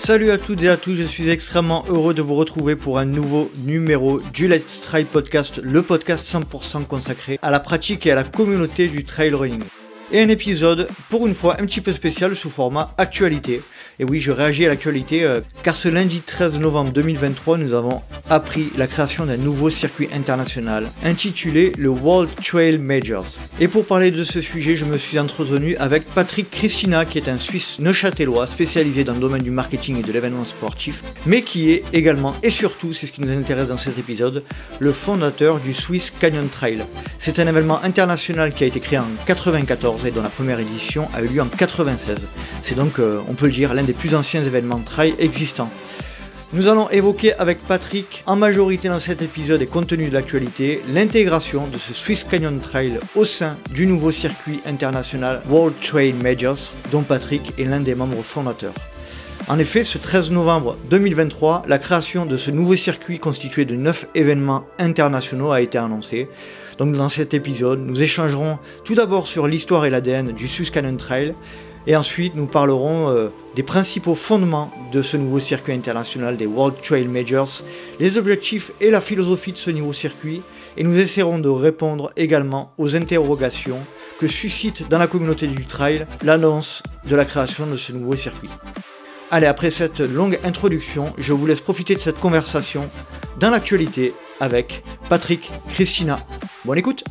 Salut à toutes et à tous, je suis extrêmement heureux de vous retrouver pour un nouveau numéro du Let's Trail Podcast, le podcast 100% consacré à la pratique et à la communauté du trail running. Et un épisode, pour une fois, un petit peu spécial sous format actualité. Et oui, je réagis à l'actualité car ce lundi 13 novembre 2023, nous avons appris la création d'un nouveau circuit international intitulé le World Trail Majors. Et pour parler de ce sujet, je me suis entretenu avec Patrick Christina, qui est un Suisse neuchâtelois spécialisé dans le domaine du marketing et de l'événement sportif, mais qui est également et surtout, c'est ce qui nous intéresse dans cet épisode, le fondateur du Swiss Canyon Trail. C'est un événement international qui a été créé en 1994 et dont la première édition a eu lieu en 1996. C'est donc, on peut le dire, l'un des plus anciens événements de trail existants. Nous allons évoquer avec Patrick, en majorité dans cet épisode et compte tenu de l'actualité, l'intégration de ce Swiss Canyon Trail au sein du nouveau circuit international World Trail Majors, dont Patrick est l'un des membres fondateurs. En effet, ce 13 novembre 2023, la création de ce nouveau circuit constitué de 9 événements internationaux a été annoncée. Donc dans cet épisode, nous échangerons tout d'abord sur l'histoire et l'ADN du Swiss Canyon Trail, et ensuite nous parlerons des principaux fondements de ce nouveau circuit international des World Trail Majors, les objectifs et la philosophie de ce nouveau circuit, et nous essaierons de répondre également aux interrogations que suscite dans la communauté du trail l'annonce de la création de ce nouveau circuit. Allez, après cette longue introduction, je vous laisse profiter de cette conversation dans l'actualité avec Patrick Christina. Bonne écoute.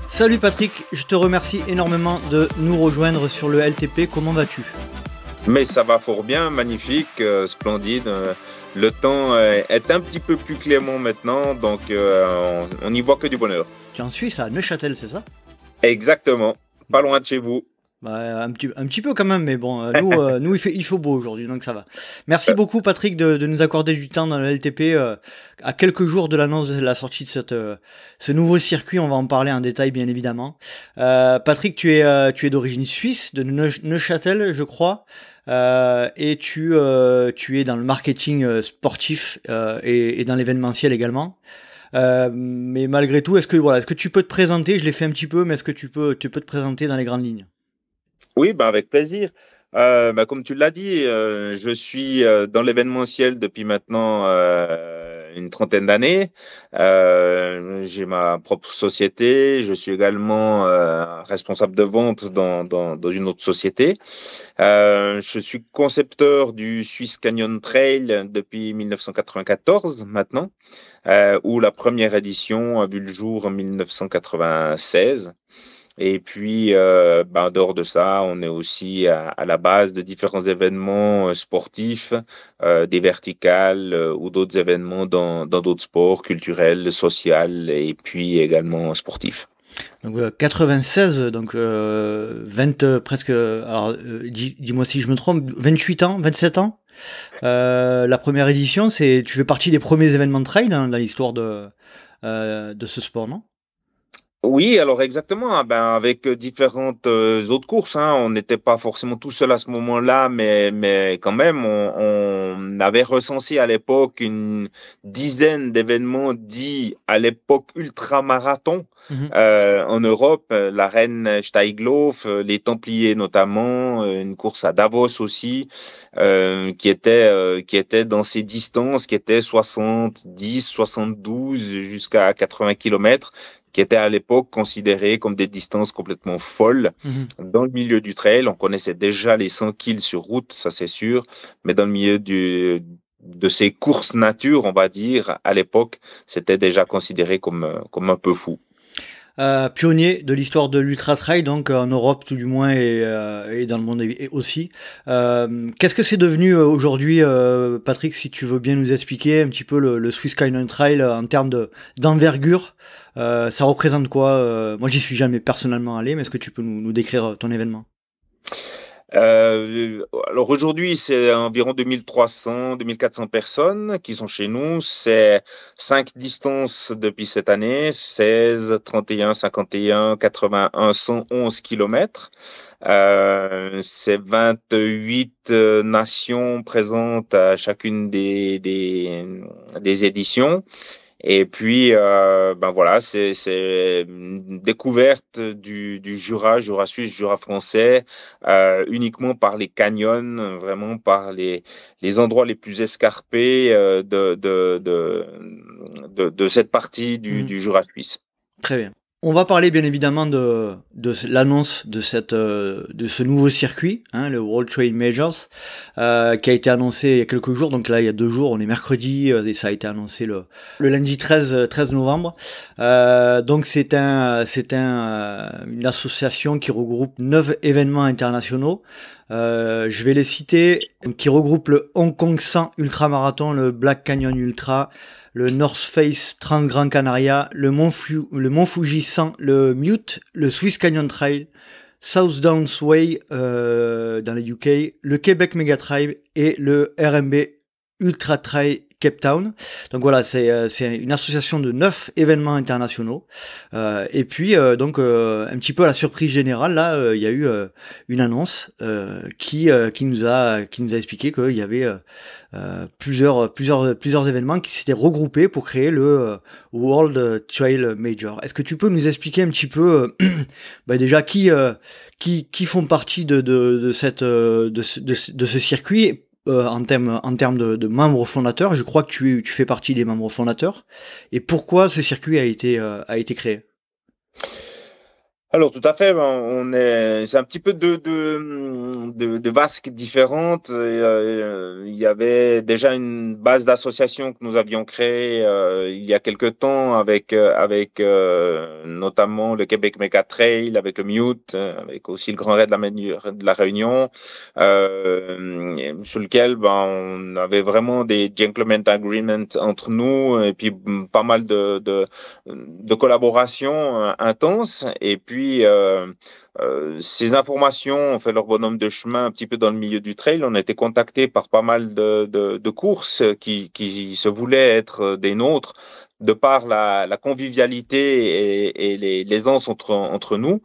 Salut Patrick, je te remercie énormément de nous rejoindre sur le LTP. Comment vas-tu ? Mais ça va fort bien, magnifique, splendide. Le temps est un petit peu plus clément maintenant, donc on n'y voit que du bonheur. Tu es en Suisse, à Neuchâtel, c'est ça ? Exactement, pas loin de chez vous. Un petit peu quand même, mais bon, nous il fait beau aujourd'hui, donc ça va. Merci beaucoup Patrick de nous accorder du temps dans le LTP à quelques jours de l'annonce de la sortie de ce nouveau circuit. On va en parler en détail bien évidemment. Patrick, tu es d'origine suisse, de Neuchâtel, je crois, et tu es dans le marketing sportif et dans l'événementiel également. Mais malgré tout, est-ce que tu peux te présenter ? Je l'ai fait un petit peu, mais est-ce que tu peux te présenter dans les grandes lignes ? Oui, avec plaisir. Comme tu l'as dit, je suis dans l'événementiel depuis maintenant une trentaine d'années. J'ai ma propre société. Je suis également responsable de vente dans une autre société. Je suis concepteur du Swiss Canyon Trail depuis 1994 maintenant, où la première édition a vu le jour en 1996. Et puis, en dehors de ça, on est aussi à la base de différents événements sportifs, des verticales ou d'autres événements dans d'autres sports culturels, sociaux et puis également sportifs. Donc 96, donc 20 presque. Alors dis-moi si je me trompe, 28 ans, 27 ans. La première édition, tu fais partie des premiers événements de trail dans l'histoire de ce sport, non ? Oui, alors exactement, avec différentes autres courses, on n'était pas forcément tout seul à ce moment-là, mais quand même, on avait recensé à l'époque une dizaine d'événements dits à l'époque ultramarathon en Europe, la Reine Steiglauf, les Templiers notamment, une course à Davos aussi, qui était dans ces distances, qui étaient 70, 72 jusqu'à 80 kilomètres, qui étaient à l'époque considérées comme des distances complètement folles. Dans le milieu du trail, on connaissait déjà les 100 kills sur route, ça c'est sûr, mais dans le milieu de ces courses nature, on va dire, à l'époque, c'était déjà considéré comme un peu fou. Pionnier de l'histoire de l'ultra trail, donc en Europe tout du moins et dans le monde aussi. Qu'est-ce que c'est devenu aujourd'hui, Patrick, si tu veux bien nous expliquer un petit peu le Swiss Canyon Trail en termes d'envergure, ça représente quoi ? Moi j'y suis jamais personnellement allé, mais est-ce que tu peux nous décrire ton événement ? Alors aujourd'hui, c'est environ 2300, 2400 personnes qui sont chez nous. C'est 5 distances depuis cette année, 16, 31, 51, 81, 111 kilomètres. C'est 28 nations présentes à chacune des éditions. Et puis, voilà, c'est une découverte du Jura suisse, Jura français, uniquement par les canyons, vraiment par les endroits les plus escarpés de cette partie du Jura suisse. Très bien. On va parler bien évidemment de l'annonce de ce nouveau circuit, hein, le World Trail Majors, qui a été annoncé il y a quelques jours. Donc là, il y a 2 jours, on est mercredi, et ça a été annoncé le lundi 13 novembre. Donc c'est une association qui regroupe 9 événements internationaux. Je vais les citer, qui regroupe le Hong Kong 100 ultramarathon, le Black Canyon Ultra, le North Face Trans-Gran Canaria, le Mont Fuji 100, le Mute, le Swiss Canyon Trail, South Downs Way dans les UK, le Québec Mega Trail et le RMB Ultra Trail Cape Town. Donc voilà, c'est une association de 9 événements internationaux. Et puis un petit peu à la surprise générale, là, il y a eu une annonce qui nous a expliqué qu'il y avait plusieurs événements qui s'étaient regroupés pour créer le World Trail Major. Est-ce que tu peux nous expliquer un petit peu déjà qui font partie de ce circuit en termes de membres fondateurs? Je crois que tu fais partie des membres fondateurs. Et pourquoi ce circuit a été créé? Alors, tout à fait, c'est un petit peu de vasques différentes. Il y avait déjà une base d'association que nous avions créée il y a quelque temps avec notamment le Québec Mega Trail, avec le Mute, avec aussi le Grand Raid de la Réunion, sur lequel on avait vraiment des gentlemen agreements entre nous et puis pas mal de collaborations intenses. Et puis ces informations ont fait leur bonhomme de chemin un petit peu dans le milieu du trail. On a été contacté par pas mal de courses qui se voulaient être des nôtres, de par la convivialité et l'aisance entre nous,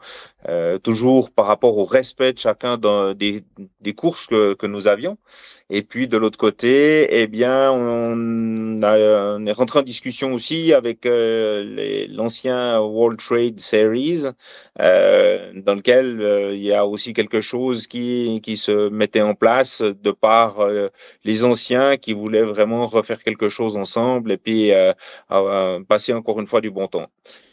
toujours par rapport au respect de chacun des courses que nous avions. Et puis de l'autre côté, eh bien, on est rentré en discussion aussi avec l'ancien World Trade Series, dans lequel il y a aussi quelque chose qui se mettait en place de par les anciens qui voulaient vraiment refaire quelque chose ensemble et puis passer encore une fois du bon temps.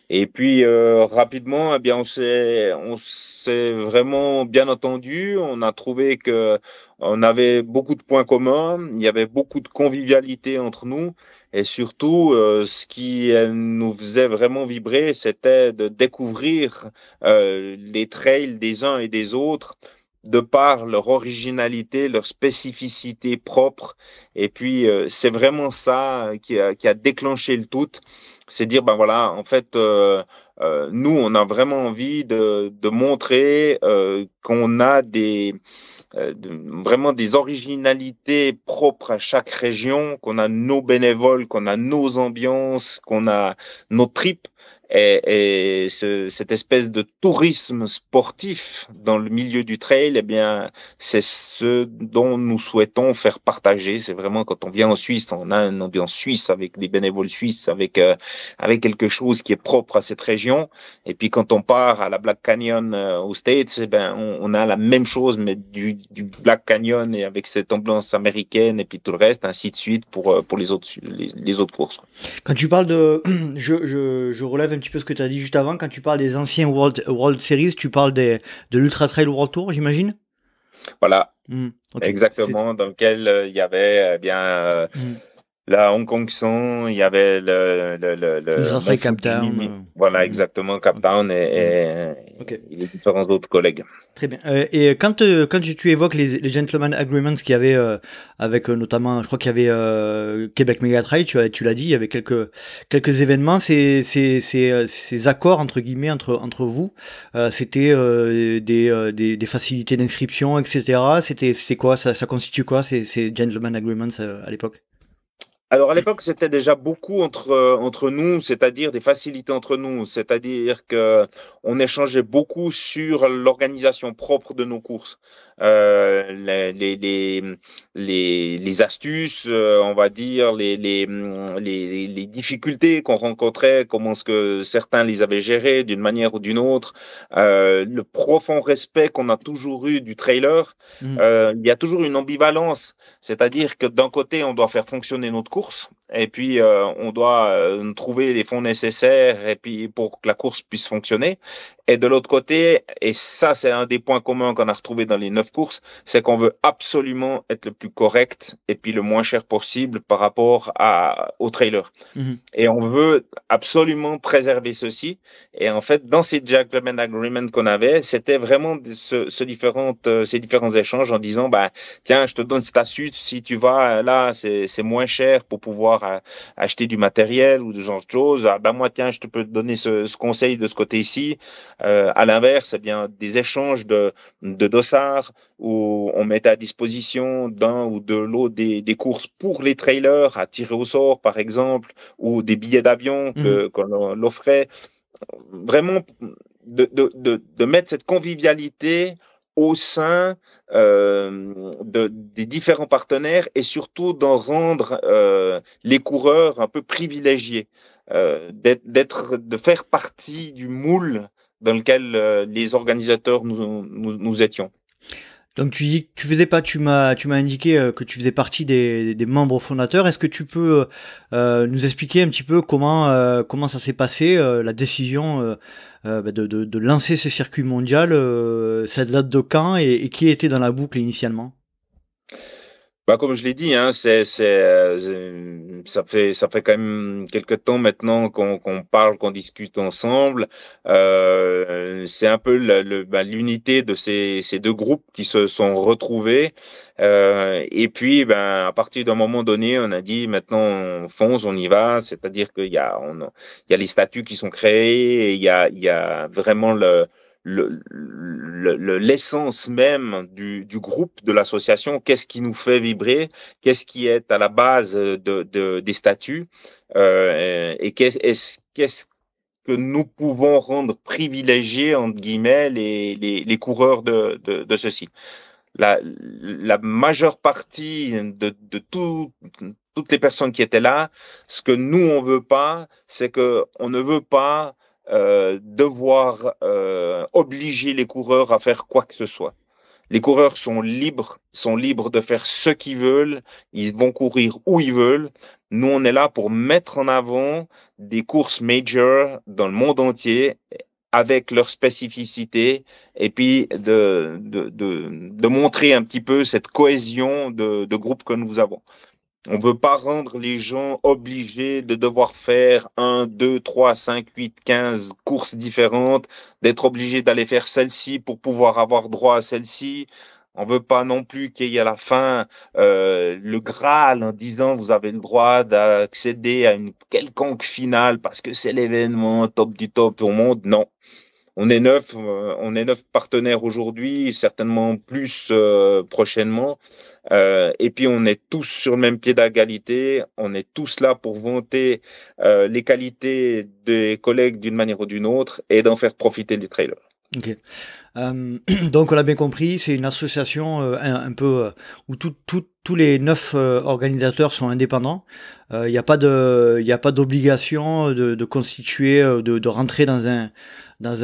Et puis rapidement, eh bien, on s'est vraiment bien entendu. On a trouvé que on avait beaucoup de points communs. Il y avait beaucoup de convivialité entre nous. Et surtout, ce qui nous faisait vraiment vibrer, c'était de découvrir les trails des uns et des autres, de par leur originalité, leur spécificité propre. Et puis, c'est vraiment ça qui a déclenché le tout. C'est dire, voilà, en fait, nous, on a vraiment envie de montrer qu'on a vraiment des originalités propres à chaque région, qu'on a nos bénévoles, qu'on a nos ambiances, qu'on a nos tripes. Et cette espèce de tourisme sportif dans le milieu du trail, eh bien, c'est ce dont nous souhaitons faire partager. C'est vraiment quand on vient en Suisse, on a une ambiance suisse avec des bénévoles suisses, avec quelque chose qui est propre à cette région. Et puis quand on part à la Black Canyon aux States, eh ben, on a la même chose, mais du Black Canyon et avec cette ambiance américaine et puis tout le reste, ainsi de suite pour les autres courses. Quand tu parles de, je relève un petit peu ce que tu as dit juste avant. Quand tu parles des anciens World Series, tu parles de l'Ultra Trail World Tour, j'imagine? Voilà, Okay. exactement, dans lequel il y avait bien la Hong Kong 100, il y avait l'Ultra Trail Cape Town. Voilà, exactement, Cape Town et les différents autres collègues. Très bien. Et quand tu évoques les Gentleman Agreements qu'il y avait avec notamment, je crois qu'il y avait Québec Mega Trail, tu l'as dit, il y avait quelques événements. Ces accords entre guillemets entre vous, c'était des facilités d'inscription, etc. C'était quoi? Ça constitue quoi ces Gentleman Agreements à l'époque? Alors à l'époque, c'était déjà beaucoup entre nous, c'est-à-dire des facilités entre nous, c'est-à-dire que on échangeait beaucoup sur l'organisation propre de nos courses. les astuces, on va dire, les difficultés qu'on rencontrait, comment est-ce que certains les avaient gérées d'une manière ou d'une autre, le profond respect qu'on a toujours eu du trailer. Mhm. Il y a toujours une ambivalence, c'est-à-dire que d'un côté, on doit faire fonctionner notre course, et puis on doit trouver les fonds nécessaires et puis pour que la course puisse fonctionner. Et de l'autre côté, et ça c'est un des points communs qu'on a retrouvé dans les 9 courses, c'est qu'on veut absolument être le plus correct et puis le moins cher possible par rapport au trailer. Mhm. Et on veut absolument préserver ceci. Et en fait, dans ces gentleman agreements qu'on avait, c'était vraiment ces différents échanges en disant, bah, tiens, je te donne cette astuce, si tu vas là, c'est moins cher pour pouvoir acheter du matériel ou ce genre de choses. Ah, bah, moi, tiens, je te peux te donner ce conseil de ce côté-ci. À l'inverse, eh bien, des échanges de dossards où on mettait à disposition d'un ou de l'autre des courses pour les trailers à tirer au sort, par exemple, ou des billets d'avion Mhm. qu'on offrait. Vraiment, de mettre cette convivialité au sein des différents partenaires et surtout d'en rendre les coureurs un peu privilégiés, de faire partie du moule dans lequel les organisateurs nous étions. Donc tu dis que tu faisais pas, tu m'as indiqué que tu faisais partie des membres fondateurs. Est-ce que tu peux nous expliquer un petit peu comment ça s'est passé, la décision de lancer ce circuit mondial, ça date de quand et qui était dans la boucle initialement? Bah, comme je l'ai dit, hein, ça fait quand même quelques temps maintenant qu'on parle, qu'on discute ensemble. C'est un peu l'unité de ces deux groupes qui se sont retrouvés. Et puis, ben, à partir d'un moment donné, on a dit maintenant on fonce, on y va. C'est-à-dire il y a les statuts qui sont créés et il y a vraiment l'essence même du groupe, de l'association, qu'est-ce qui nous fait vibrer, qu'est-ce qui est à la base des statuts, et qu'est-ce que nous pouvons rendre privilégiés, entre guillemets, les coureurs de ceci. La majeure partie toutes les personnes qui étaient là, ce que nous, on veut pas, c'est que on ne veut pas devoir obliger les coureurs à faire quoi que ce soit. Les coureurs sont libres de faire ce qu'ils veulent, ils vont courir où ils veulent. Nous, on est là pour mettre en avant des courses major dans le monde entier avec leurs spécificités et puis de montrer un petit peu cette cohésion de groupe que nous avons. On ne veut pas rendre les gens obligés de devoir faire 1, 2, 3, 5, 8, 15 courses différentes, d'être obligés d'aller faire celle-ci pour pouvoir avoir droit à celle-ci. On ne veut pas non plus qu'il y ait à la fin le Graal en disant vous avez le droit d'accéder à une quelconque finale parce que c'est l'événement top du top au monde. Non, on est 9 partenaires aujourd'hui, certainement plus prochainement. Et puis on est tous sur le même pied d'égalité, on est tous là pour vanter les qualités des collègues d'une manière ou d'une autre et d'en faire profiter les trailers. Ok. Donc on l'a bien compris, c'est une association un peu où tous les 9 organisateurs sont indépendants. Il n'y a pas d'obligation de constituer, de rentrer dans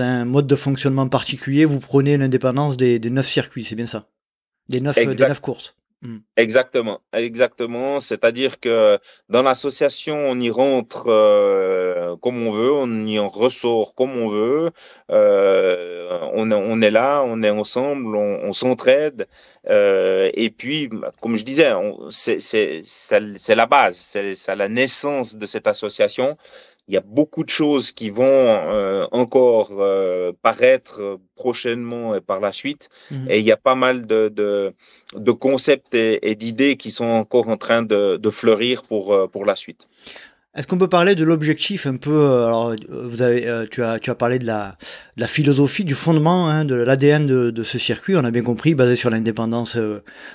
un mode de fonctionnement particulier. Vous prenez l'indépendance des 9 circuits, c'est bien ça? Des Exact. 9 courses. Hmm. Exactement, exactement. C'est-à-dire que dans l'association, on y rentre comme on veut, on y en ressort comme on veut. On est là, on est ensemble, on s'entraide. Et puis, comme je disais, c'est la base, c'est la naissance de cette association. Il y a beaucoup de choses qui vont encore paraître prochainement et par la suite. Mhm. Et il y a pas mal de concepts et d'idées qui sont encore en train de fleurir pour la suite. Est-ce qu'on peut parler de l'objectif un peu, alors, tu as parlé de la philosophie, du fondement, hein, de l'ADN de ce circuit, on a bien compris, basé sur l'indépendance,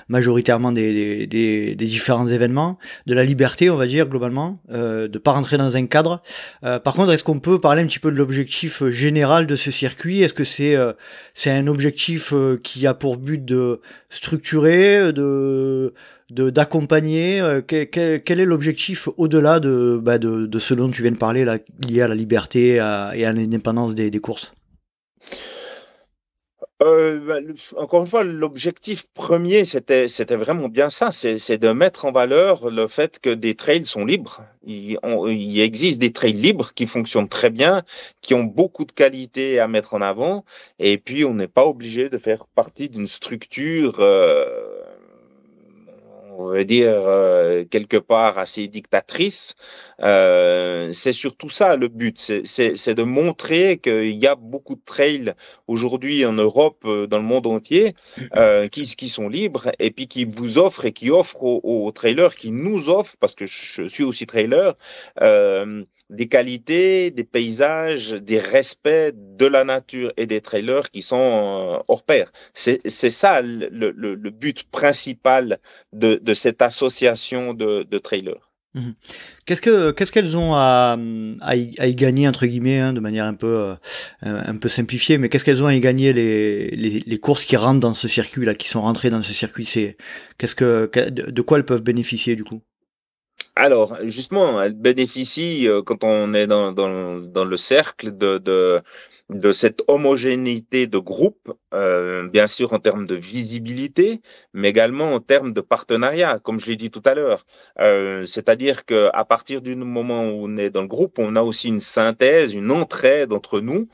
majoritairement des différents événements, de la liberté, on va dire, globalement, de pas rentrer dans un cadre. Par contre, est-ce qu'on peut parler un petit peu de l'objectif général de ce circuit? Est-ce que c'est un objectif qui a pour but de structurer, d'accompagner, quel est l'objectif au-delà de ce dont tu viens de parler là, lié à la liberté et à l'indépendance des courses? Encore une fois, l'objectif premier, c'était vraiment bien ça, c'est de mettre en valeur le fait que des trails sont libres. Il existe des trails libres qui fonctionnent très bien, qui ont beaucoup de qualités à mettre en avant, et puis on n'est pas obligé de faire partie d'une structure, on va dire, quelque part assez dictatrice. C'est surtout ça le but, c'est de montrer qu'il y a beaucoup de trails aujourd'hui en Europe, dans le monde entier, qui sont libres et puis qui vous offrent et qui offrent aux trailers, qui nous offrent, parce que je suis aussi trailer, des qualités, des paysages, des respects de la nature et des trailers qui sont hors pair. C'est ça le but principal de cette association de trailers. Mmh. Qu'est-ce qu'elles ont à y gagner entre guillemets, hein, de manière un peu simplifiée, mais qu'est-ce qu'elles ont à y gagner les courses qui rentrent dans ce circuit-là, qui sont rentrées dans ce circuit? De quoi elles peuvent bénéficier du coup? Alors, justement, elle bénéficie, quand on est dans le cercle de cette homogénéité de groupe, bien sûr en termes de visibilité, mais également en termes de partenariat, comme je l'ai dit tout à l'heure. C'est-à-dire qu'à partir du moment où on est dans le groupe, on a aussi une synthèse, une entraide entre nous,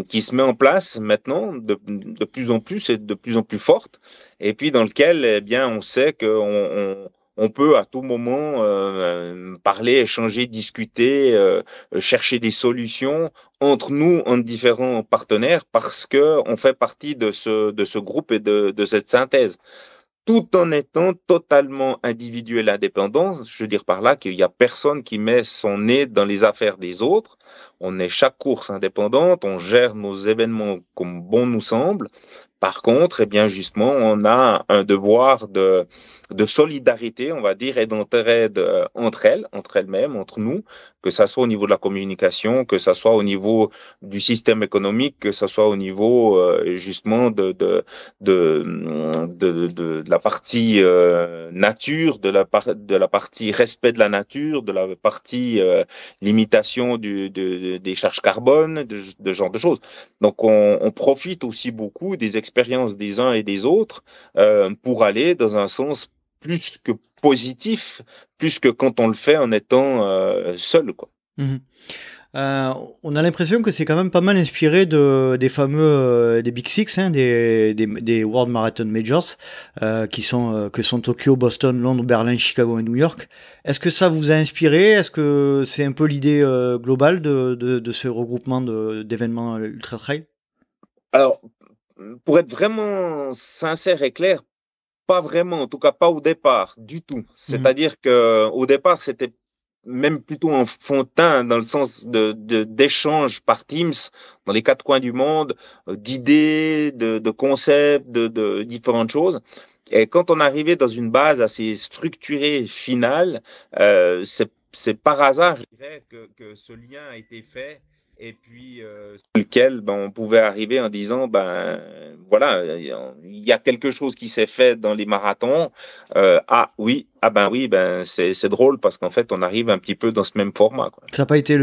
qui se met en place maintenant de plus en plus et de plus en plus forte, et puis dans lequel, eh bien, on sait qu'on peut à tout moment parler, échanger, discuter, chercher des solutions entre nous, entre différents partenaires, parce que on fait partie de ce groupe et de cette synthèse, tout en étant totalement individuel et indépendant. Je veux dire par là qu'il n'y a personne qui met son nez dans les affaires des autres. On est chaque course indépendante, on gère nos événements comme bon nous semble. Par contre, eh bien, justement, on a un devoir de solidarité, on va dire, et d'entraide entre elles-mêmes, entre nous, que ça soit au niveau de la communication, que ça soit au niveau du système économique, que ça soit au niveau, justement, de la partie nature, de la partie respect de la nature, de la partie limitation des charges carbone, de ce genre de choses. Donc, on profite aussi beaucoup des expériences des uns et des autres, pour aller dans un sens plus que positif, plus que quand on le fait en étant seul, quoi. Mmh. Heu, on a l'impression que c'est quand même pas mal inspiré des fameux, des Big Six, hein, des World Marathon Majors, que sont Tokyo, Boston, Londres, Berlin, Chicago et New York. Est-ce que ça vous a inspiré? Est-ce que c'est un peu l'idée, globale de ce regroupement d'événements, ultra trail? Alors, pour être vraiment sincère et clair, pas vraiment, en tout cas pas au départ, du tout. Mmh. C'est-à-dire que au départ, c'était même plutôt enfantin dans le sens d'échanges par Teams dans les quatre coins du monde, d'idées, de concepts, de différentes choses. Et quand on arrivait dans une base assez structurée, finale, c'est par hasard, je dirais, que ce lien a été fait. Et puis, sur lequel ben, on pouvait arriver en disant, ben voilà, il y a quelque chose qui s'est fait dans les marathons. Ah oui, ah ben oui, ben c'est drôle parce qu'en fait, on arrive un petit peu dans ce même format, quoi. Ça n'a pas été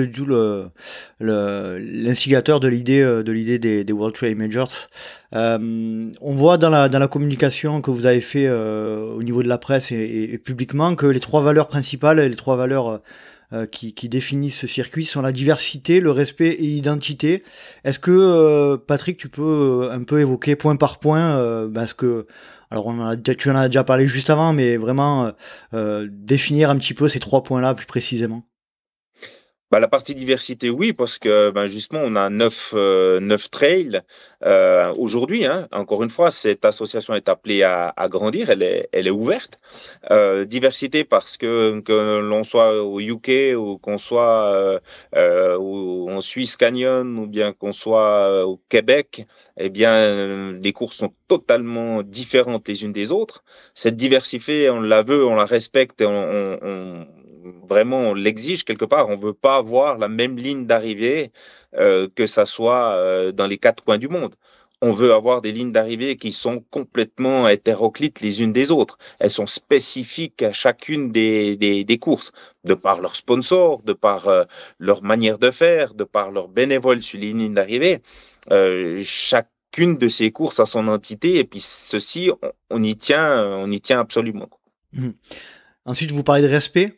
l'instigateur de l'idée des World Trail Majors. On voit dans la communication que vous avez fait au niveau de la presse et publiquement que les trois valeurs principales, les trois valeurs qui définissent ce circuit sont la diversité, le respect et l'identité. Est-ce que, Patrick, tu peux un peu évoquer point par point alors tu en as déjà parlé juste avant, mais vraiment définir un petit peu ces trois points-là plus précisément? Bah, la partie diversité, oui, parce que ben, justement, on a neuf trails aujourd'hui. Hein. Encore une fois, cette association est appelée à grandir, elle est ouverte. Diversité parce que l'on soit au UK ou qu'on soit en Suisse Canyon ou bien qu'on soit au Québec, eh bien, les courses sont totalement différentes les unes des autres. Cette diversité, on la veut, on la respecte et vraiment, on l'exige quelque part. On veut pas avoir la même ligne d'arrivée que ça soit dans les quatre coins du monde. On veut avoir des lignes d'arrivée qui sont complètement hétéroclites les unes des autres. Elles sont spécifiques à chacune des courses, de par leurs sponsors, de par leur manière de faire, de par leurs bénévoles sur les lignes d'arrivée. Chacune de ces courses a son entité et puis ceci, on y tient absolument. Mmh. Ensuite, vous parlez de respect.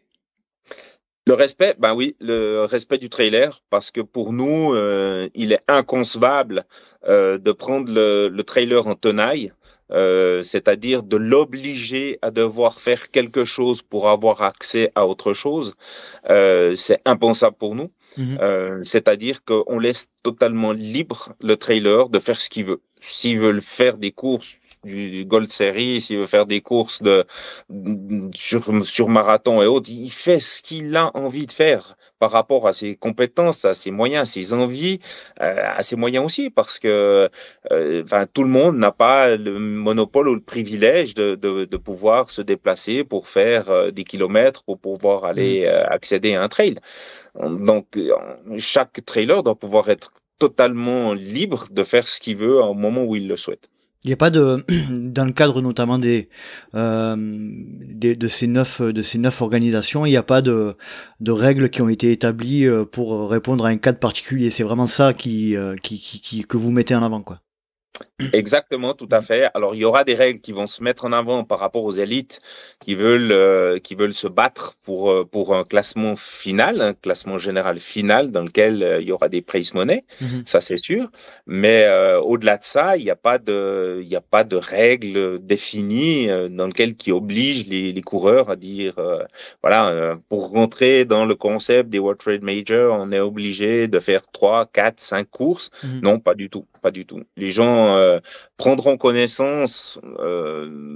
Le respect, ben oui, le respect du trailer, parce que pour nous, il est inconcevable de prendre le trailer en tenaille, c'est-à-dire de l'obliger à devoir faire quelque chose pour avoir accès à autre chose. C'est impensable pour nous. Mmh. C'est-à-dire qu'on laisse totalement libre le trailer de faire ce qu'il veut. S'il veut faire des courses du Gold Series, s'il veut faire des courses sur marathon et autres, il fait ce qu'il a envie de faire par rapport à ses compétences, à ses moyens, à ses envies, à ses moyens aussi, parce que tout le monde n'a pas le monopole ou le privilège de pouvoir se déplacer pour faire des kilomètres, pour pouvoir Mmh. aller accéder à un trail. Donc, chaque trailer doit pouvoir être totalement libre de faire ce qu'il veut au moment où il le souhaite. Il n'y a pas de dans le cadre notamment de ces 9 organisations, il n'y a pas de règles qui ont été établies, pour répondre à un cadre particulier. C'est vraiment ça que vous mettez en avant, quoi? Exactement, tout à fait. Alors, il y aura des règles qui vont se mettre en avant par rapport aux élites qui veulent se battre pour un classement final, un classement général final dans lequel il y aura des prize money, Mmh. ça c'est sûr. Mais au-delà de ça, il y a pas de règles définies dans lesquelles qui obligent les coureurs à dire, voilà, pour rentrer dans le concept des World Trade Majors, on est obligé de faire 3, 4, 5 courses. Mmh. Non, pas du tout, pas du tout. Les gens prendront connaissance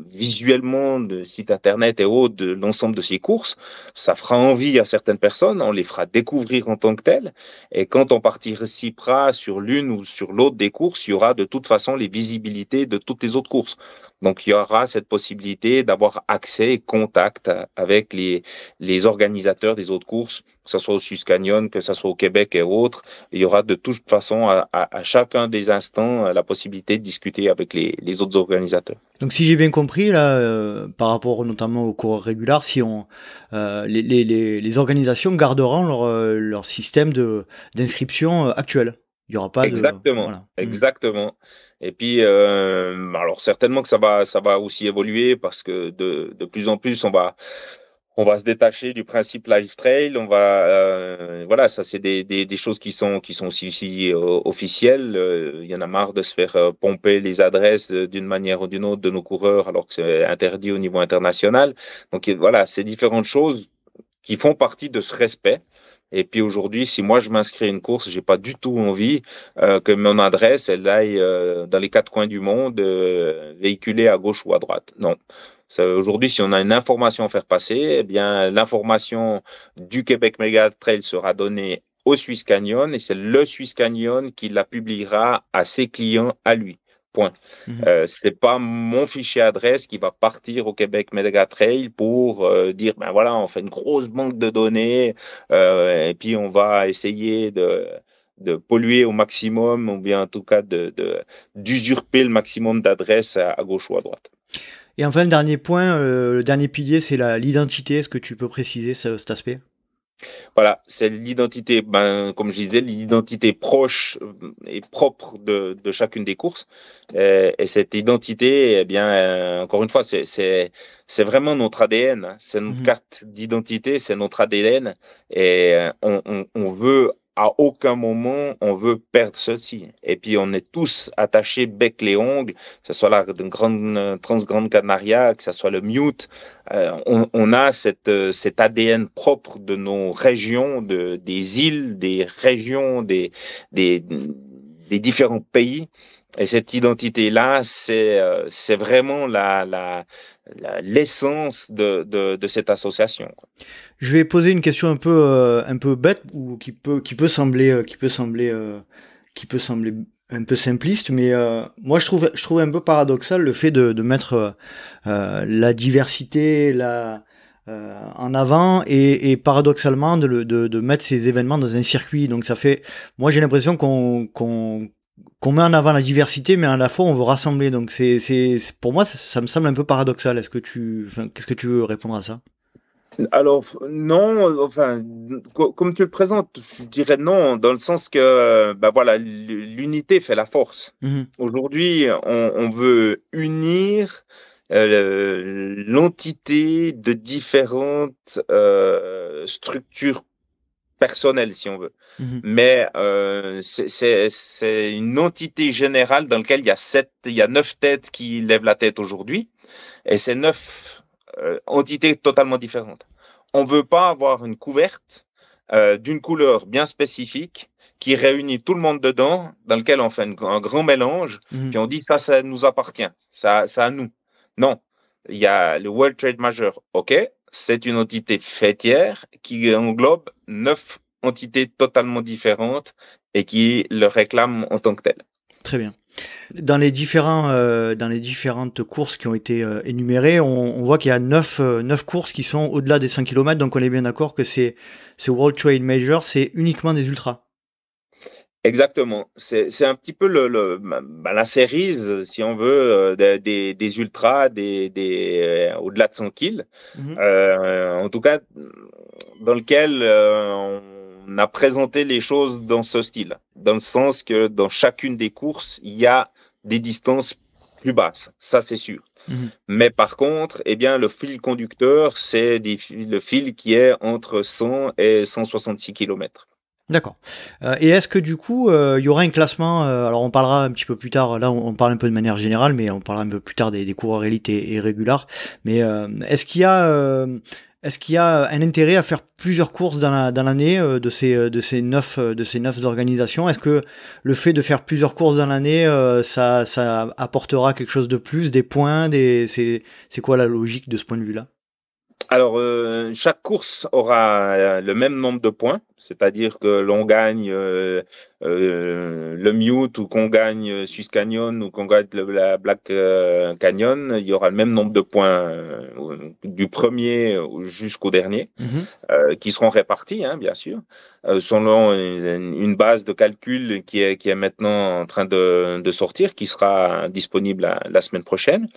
visuellement de sites internet et autres de l'ensemble de ces courses. Ça fera envie à certaines personnes, on les fera découvrir en tant que telles. Et quand on participera sur l'une ou sur l'autre des courses, il y aura de toute façon les visibilités de toutes les autres courses. Donc il y aura cette possibilité d'avoir accès et contact avec les organisateurs des autres courses, que ce soit au Swiss Canyon, que ce soit au Québec et autres. Il y aura de toute façon à chacun des instants la possibilité de discuter avec les autres organisateurs. Donc si j'ai bien compris là, par rapport notamment aux coureurs réguliers, si on les organisations garderont leur système d'inscription, actuel. Il y aura pas de Exactement, voilà. Mmh. exactement. Et puis, alors certainement que ça va aussi évoluer parce que de plus en plus, on va se détacher du principe Live Trail. On va, voilà, ça c'est des choses qui sont aussi officielles. Il y en a marre de se faire pomper les adresses d'une manière ou d'une autre de nos coureurs alors que c'est interdit au niveau international. Donc voilà, c'est différentes choses qui font partie de ce respect. Et puis aujourd'hui, si moi je m'inscris à une course, j'ai pas du tout envie que mon adresse elle aille dans les quatre coins du monde, véhiculée à gauche ou à droite. Non. Aujourd'hui, si on a une information à faire passer, eh bien l'information du Québec Mega Trail sera donnée au Swiss Canyon et c'est le Swiss Canyon qui la publiera à ses clients à lui. Point. Mmh. C'est pas mon fichier adresse qui va partir au Québec Mega Trail pour dire ben voilà, on fait une grosse banque de données et puis on va essayer de polluer au maximum ou bien en tout cas d'usurper le maximum d'adresses à gauche ou à droite. Et enfin, le dernier point, le dernier pilier, c'est l'identité. Est-ce que tu peux préciser cet aspect? Voilà, c'est l'identité, ben, comme je disais, l'identité proche et propre de chacune des courses. Et cette identité, eh bien, encore une fois, c'est vraiment notre ADN, hein. C'est notre Mmh. carte d'identité, c'est notre ADN. Et on veut à aucun moment on veut perdre ceci. Et puis on est tous attachés bec les ongles, que ce soit la Transgrande Canaria, que ce soit le Mute. On a cet ADN propre de nos régions, des îles, des régions, des, des différents pays. Et cette identité-là, c'est vraiment l'essence de cette association. Je vais poser une question un peu bête ou qui peut sembler un peu simpliste, mais moi je trouve un peu paradoxal le fait de mettre la diversité en avant et paradoxalement de mettre ces événements dans un circuit. Donc ça fait, moi j'ai l'impression qu'on met en avant la diversité, mais à la fois on veut rassembler. Donc pour moi ça me semble un peu paradoxal. Qu'est-ce que tu veux répondre à ça? Alors, non, enfin, comme tu le présentes, je dirais non, dans le sens que, ben voilà, l'unité fait la force. Mhm. Aujourd'hui, on veut unir l'entité de différentes structures personnelles, si on veut. Mhm. Mais c'est une entité générale dans laquelle il y a 9 têtes qui lèvent la tête aujourd'hui, et c'est 9 entités totalement différentes. On ne veut pas avoir une couverte d'une couleur bien spécifique qui réunit tout le monde dedans, dans lequel on fait un grand mélange, Mhm. puis on dit ça nous appartient, ça à nous. Non, il y a le World Trade Major, ok, c'est une entité fêtière qui englobe 9 entités totalement différentes et qui le réclament en tant que telle. Très bien. Dans les différentes courses qui ont été énumérées, on voit qu'il y a 9 courses qui sont au-delà des 5 km, donc on est bien d'accord que ce World Trade Major, c'est uniquement des ultras. Exactement. C'est un petit peu la cerise, si on veut, des ultras, au-delà de 100 kills. Mhm. En tout cas, dans lequel on a présenté les choses dans ce style. Dans le sens que dans chacune des courses, il y a des distances plus basses. Ça, c'est sûr. Mhm. Mais par contre, eh bien, le fil conducteur, c'est le fil qui est entre 100 et 166 km. D'accord. Et est-ce que du coup, il y aura un classement alors on parlera un petit peu plus tard, là on parle un peu de manière générale, mais on parlera un peu plus tard des coureurs élites et régulars. Mais est-ce qu'il y a un intérêt à faire plusieurs courses dans l'année de ces 9 organisations? Est-ce que le fait de faire plusieurs courses dans l'année, ça apportera quelque chose de plus, des points, c'est quoi la logique de ce point de vue-là? Alors, chaque course aura le même nombre de points, c'est-à-dire que l'on gagne le Mute ou qu'on gagne Swiss Canyon ou qu'on gagne la Black Canyon, il y aura le même nombre de points du premier jusqu'au dernier. Mhm. Qui seront répartis, hein, bien sûr, selon une base de calcul qui est maintenant en train de sortir, qui sera disponible la semaine prochaine.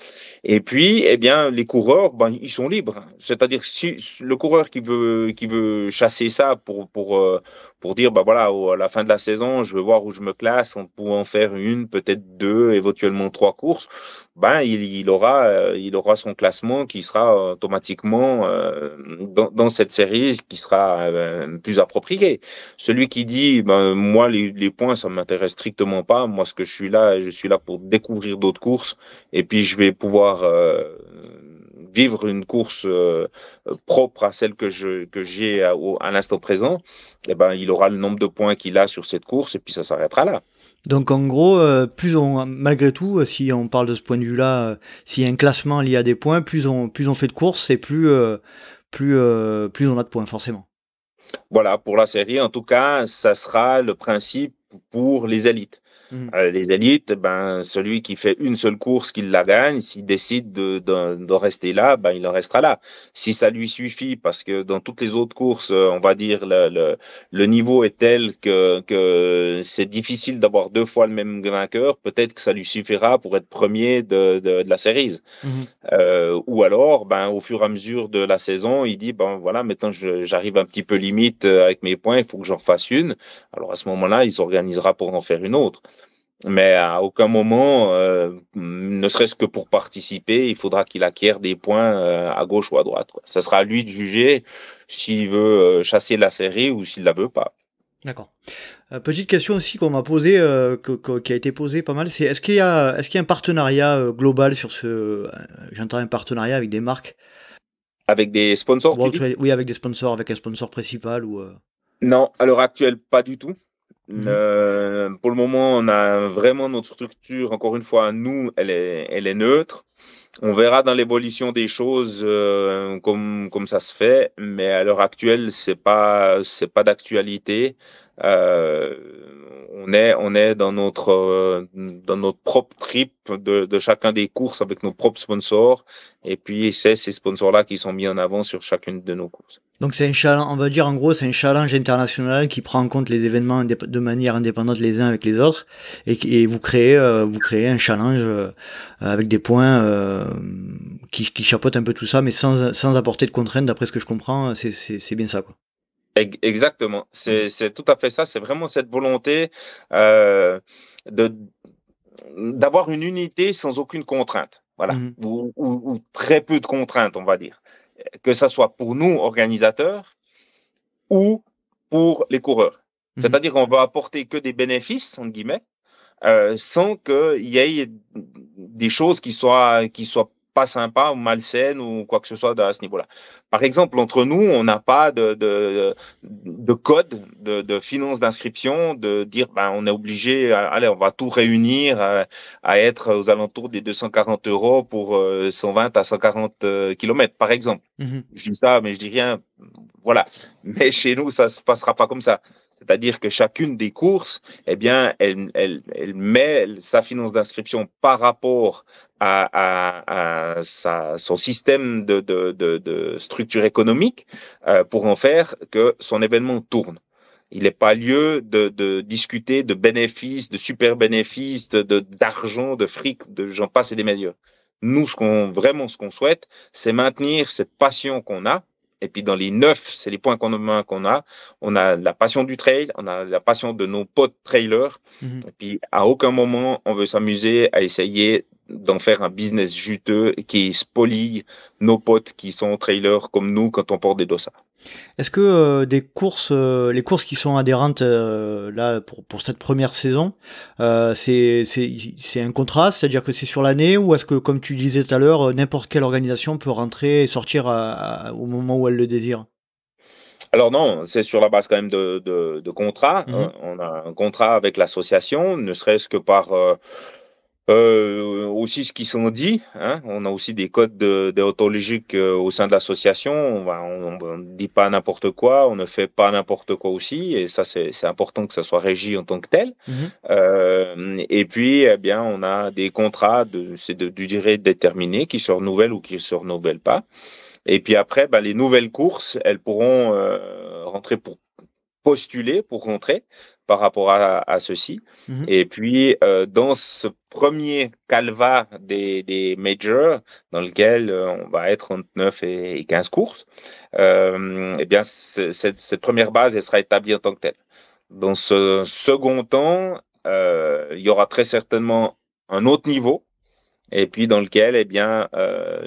Et puis, eh bien, les coureurs, ben, ils sont libres. C'est-à-dire, si le coureur qui veut chasser ça pour dire, ben voilà, à la fin de la saison, je veux voir où je me classe en pouvant faire une, peut-être deux, éventuellement 3 courses, ben, il aura son classement qui sera automatiquement dans cette série qui sera plus appropriée. Celui qui dit, ben, moi, les points, ça m'intéresse strictement pas. Moi, ce que je suis là pour découvrir d'autres courses et puis je vais pouvoir vivre une course propre à celle que j'ai à l'instant présent, eh ben, il aura le nombre de points qu'il a sur cette course et puis ça s'arrêtera là. Donc en gros, malgré tout, si on parle de ce point de vue-là, s'il y a un classement lié à des points, plus on fait de courses, et plus on a de points forcément. Voilà, pour la série, en tout cas, ça sera le principe pour les élites. Mhm. Les élites, ben, celui qui fait une seule course, qui la gagne, s'il décide de rester là, ben, il en restera là. Si ça lui suffit, parce que dans toutes les autres courses, on va dire, le niveau est tel que c'est difficile d'avoir 2 fois le même vainqueur, peut-être que ça lui suffira pour être premier de la série. Mhm. Ou alors, ben, au fur et à mesure de la saison, il dit, ben voilà, maintenant j'arrive un petit peu limite avec mes points, il faut que j'en fasse une. Alors à ce moment-là, il s'organisera pour en faire une autre. Mais à aucun moment, ne serait-ce que pour participer, il faudra qu'il acquiert des points à gauche ou à droite, quoi. Ça sera à lui de juger s'il veut chasser la série ou s'il la veut pas. D'accord. Petite question aussi qu'on m'a posée, qui a été posée pas mal, c'est est-ce qu'il y a un partenariat global sur j'entends un partenariat avec des marques, Avec des sponsors, tu World dis? Trade, oui, avec des sponsors, avec un sponsor principal ou. Non, à l'heure actuelle, pas du tout. Mhm, Pour le moment, on a vraiment notre structure, encore une fois, nous, elle est neutre. On verra dans l'évolution des choses comme ça se fait, mais à l'heure actuelle, c'est pas d'actualité. Euh, on est dans notre propre trip de chacun des courses avec nos propres sponsors, et puis c'est ces sponsors-là qui sont mis en avant sur chacune de nos courses. Donc c'est un challenge, on va dire en gros, c'est un challenge international qui prend en compte les événements de manière indépendante les uns avec les autres, et vous créez un challenge avec des points qui chapeautent un peu tout ça, mais sans apporter de contraintes, d'après ce que je comprends, c'est bien ça, quoi. Exactement, Mhm. c'est tout à fait ça. C'est vraiment cette volonté euh, de d'avoir une unité sans aucune contrainte, voilà, Mhm. ou très peu de contraintes, on va dire, que ça soit pour nous organisateurs ou pour les coureurs. Mhm. C'est-à-dire qu'on va apporter que des bénéfices, entre guillemets, sans qu'il y ait des choses qui soient pas sympas ou malsaines ou quoi que ce soit à ce niveau-là. Par exemple, entre nous, on n'a pas de code de finance d'inscription, de dire ben, on est obligé, allez, on va tout réunir à être aux alentours des 240 euros pour 120 à 140 kilomètres, par exemple. Mhm. Je dis ça, mais je dis rien. Voilà. Mais chez nous, ça se passera pas comme ça. C'est-à-dire que chacune des courses, eh bien, elle met sa finance d'inscription par rapport son système de structure économique pour en faire que son événement tourne. Il n'est pas lieu de discuter de bénéfices, de super bénéfices, d'argent, de fric, de j'en passe et des meilleurs. Nous, ce qu'on souhaite, c'est maintenir cette passion qu'on a. Et puis dans les 9, c'est les points communs qu'on a. On a la passion du trail, on a la passion de nos potes trailers. Mhm. Et puis à aucun moment, on veut s'amuser à essayer d'en faire un business juteux qui spolie nos potes qui sont trailers comme nous quand on porte des dossards. Est-ce que les courses qui sont adhérentes là pour cette première saison, c'est un contrat, c'est-à-dire que c'est sur l'année, ou est-ce que, comme tu disais tout à l'heure, n'importe quelle organisation peut rentrer et sortir au moment où elle le désire? Alors non, c'est sur la base quand même de contrats. Mhm, On a un contrat avec l'association, ne serait-ce que par aussi ce qui s'en dit. Hein. On a aussi des codes déontologiques au sein de l'association. On ne dit pas n'importe quoi, on ne fait pas n'importe quoi aussi. Et ça, c'est important que ça soit régi en tant que tel. mhm. Et puis, eh bien, on a des contrats de durée déterminée qui se renouvellent ou qui ne se renouvellent pas. Et puis après, bah, les nouvelles courses, elles pourront rentrer pour postuler, pour rentrer par rapport à ceci. Mhm. Et puis, dans ce premier calva des majors, dans lequel on va être entre 9 et 15 courses, eh bien, cette première base, elle sera établie en tant que telle. Dans ce second temps, il y aura très certainement un autre niveau et puis dans lequel eh bien,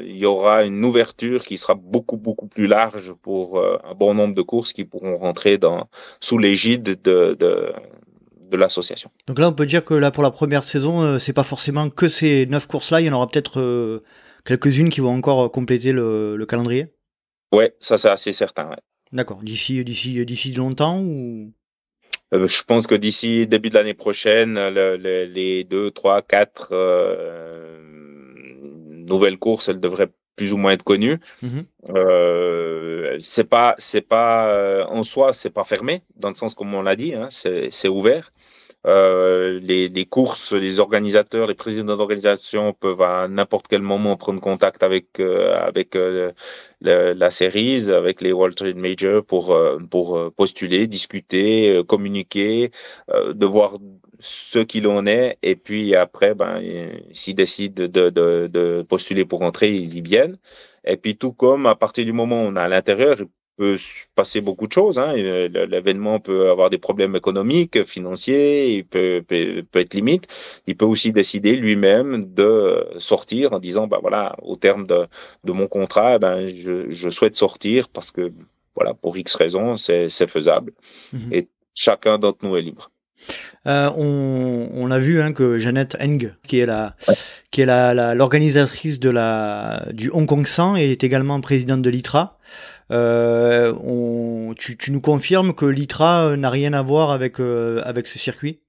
il y aura une ouverture qui sera beaucoup plus large pour un bon nombre de courses qui pourront rentrer sous l'égide de l'association. Donc là, on peut dire que là, pour la première saison, c'est pas forcément que ces 9 courses-là, il y en aura peut-être quelques-unes qui vont encore compléter le calendrier. Ouais, ça c'est assez certain. Ouais. D'accord. D'ici longtemps ou. Je pense que d'ici début de l'année prochaine, les 2, 3, 4 nouvelles courses, elles devraient plus ou moins être connues. Mhm. C'est pas en soi, c'est pas fermé dans le sens comme on l'a dit, hein, c'est ouvert. Les courses, les organisateurs, les présidents d'organisation peuvent à n'importe quel moment prendre contact avec la Series, avec les World Trade Majors pour postuler, discuter, communiquer, de voir ce qu'il en est. Et puis après, ben, s'ils décident de postuler pour entrer, ils y viennent. Et puis tout comme à partir du moment où on est à l'intérieur, peut se passer beaucoup de choses. Hein. L'événement peut avoir des problèmes économiques, financiers, il peut être limite. Il peut aussi décider lui-même de sortir en disant, bah voilà, au terme de mon contrat, ben, je souhaite sortir parce que, voilà, pour X raisons, c'est faisable. Mhm. Et Chacun d'entre nous est libre. On a vu que Jeannette Eng, qui est l'organisatrice du Hong Kong 100, est également présidente de l'ITRA. Tu nous confirmes que l'ITRA n'a rien à voir avec ce circuit?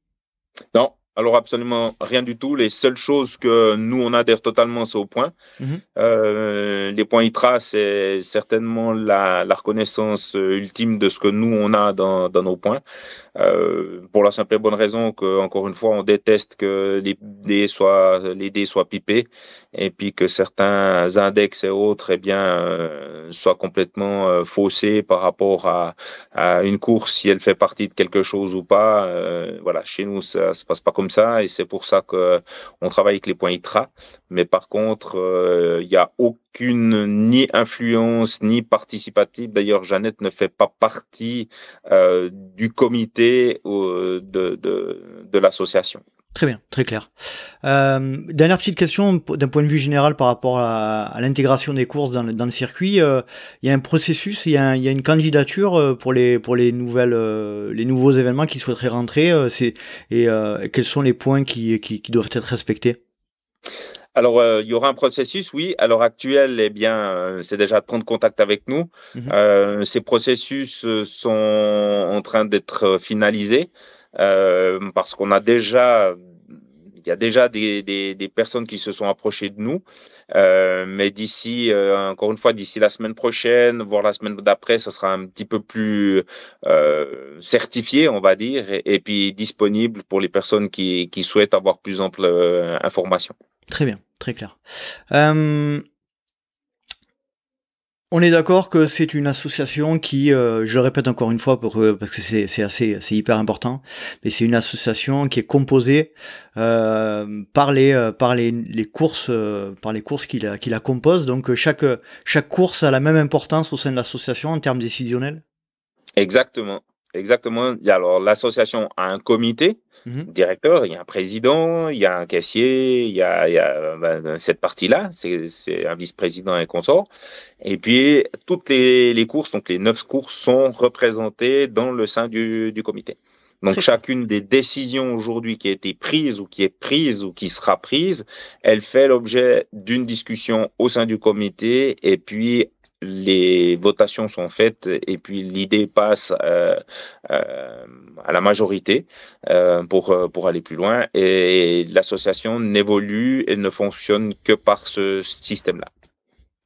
Non, alors absolument rien du tout. Les seules choses que nous, on adhère totalement, c'est au point. Mhm. Les points ITRA, c'est certainement la reconnaissance ultime de ce que nous, on a dans nos points. Pour la simple et bonne raison que, encore une fois, on déteste que les dés soient pipés et puis que certains index et autres soient complètement faussés par rapport à une course, si elle fait partie de quelque chose ou pas. Voilà, chez nous, ça se passe pas comme ça et c'est pour ça que on travaille avec les points ITRA. Mais par contre, il n'y a aucune ni influence ni participative. D'ailleurs, Jeannette ne fait pas partie du comité de l'association. Très bien, très clair. Dernière petite question d'un point de vue général par rapport à l'intégration des courses dans le circuit. Il y a un processus, il y a une candidature pour les nouveaux événements qui souhaiteraient rentrer. Quels sont les points qui doivent être respectés? Alors, il y aura un processus, oui. À l'heure actuelle, c'est déjà de prendre contact avec nous. Ces processus sont en train d'être finalisés parce qu'on a déjà, il y a déjà des personnes qui se sont approchées de nous. Mais d'ici, encore une fois, d'ici la semaine prochaine, voire la semaine d'après, ça sera un petit peu plus certifié, on va dire, et puis disponible pour les personnes qui souhaitent avoir plus ample information. Très bien, très clair. On est d'accord que c'est une association qui, je le répète encore une fois parce que c'est hyper important, mais c'est une association qui est composée par les courses qui la composent. Donc chaque course a la même importance au sein de l'association en termes décisionnels. Exactement. Alors, l'association a un comité directeur, il y a un président, il y a un caissier, il y a cette partie-là, c'est un vice-président et consort. Et puis, toutes les courses, donc les 9 courses, sont représentées dans le sein du comité. Donc, chacune des décisions aujourd'hui qui a été prise ou qui est prise ou qui sera prise, elle fait l'objet d'une discussion au sein du comité et puis les votations sont faites et puis l'idée passe à la majorité pour aller plus loin et l'association n'évolue et ne fonctionne que par ce système-là.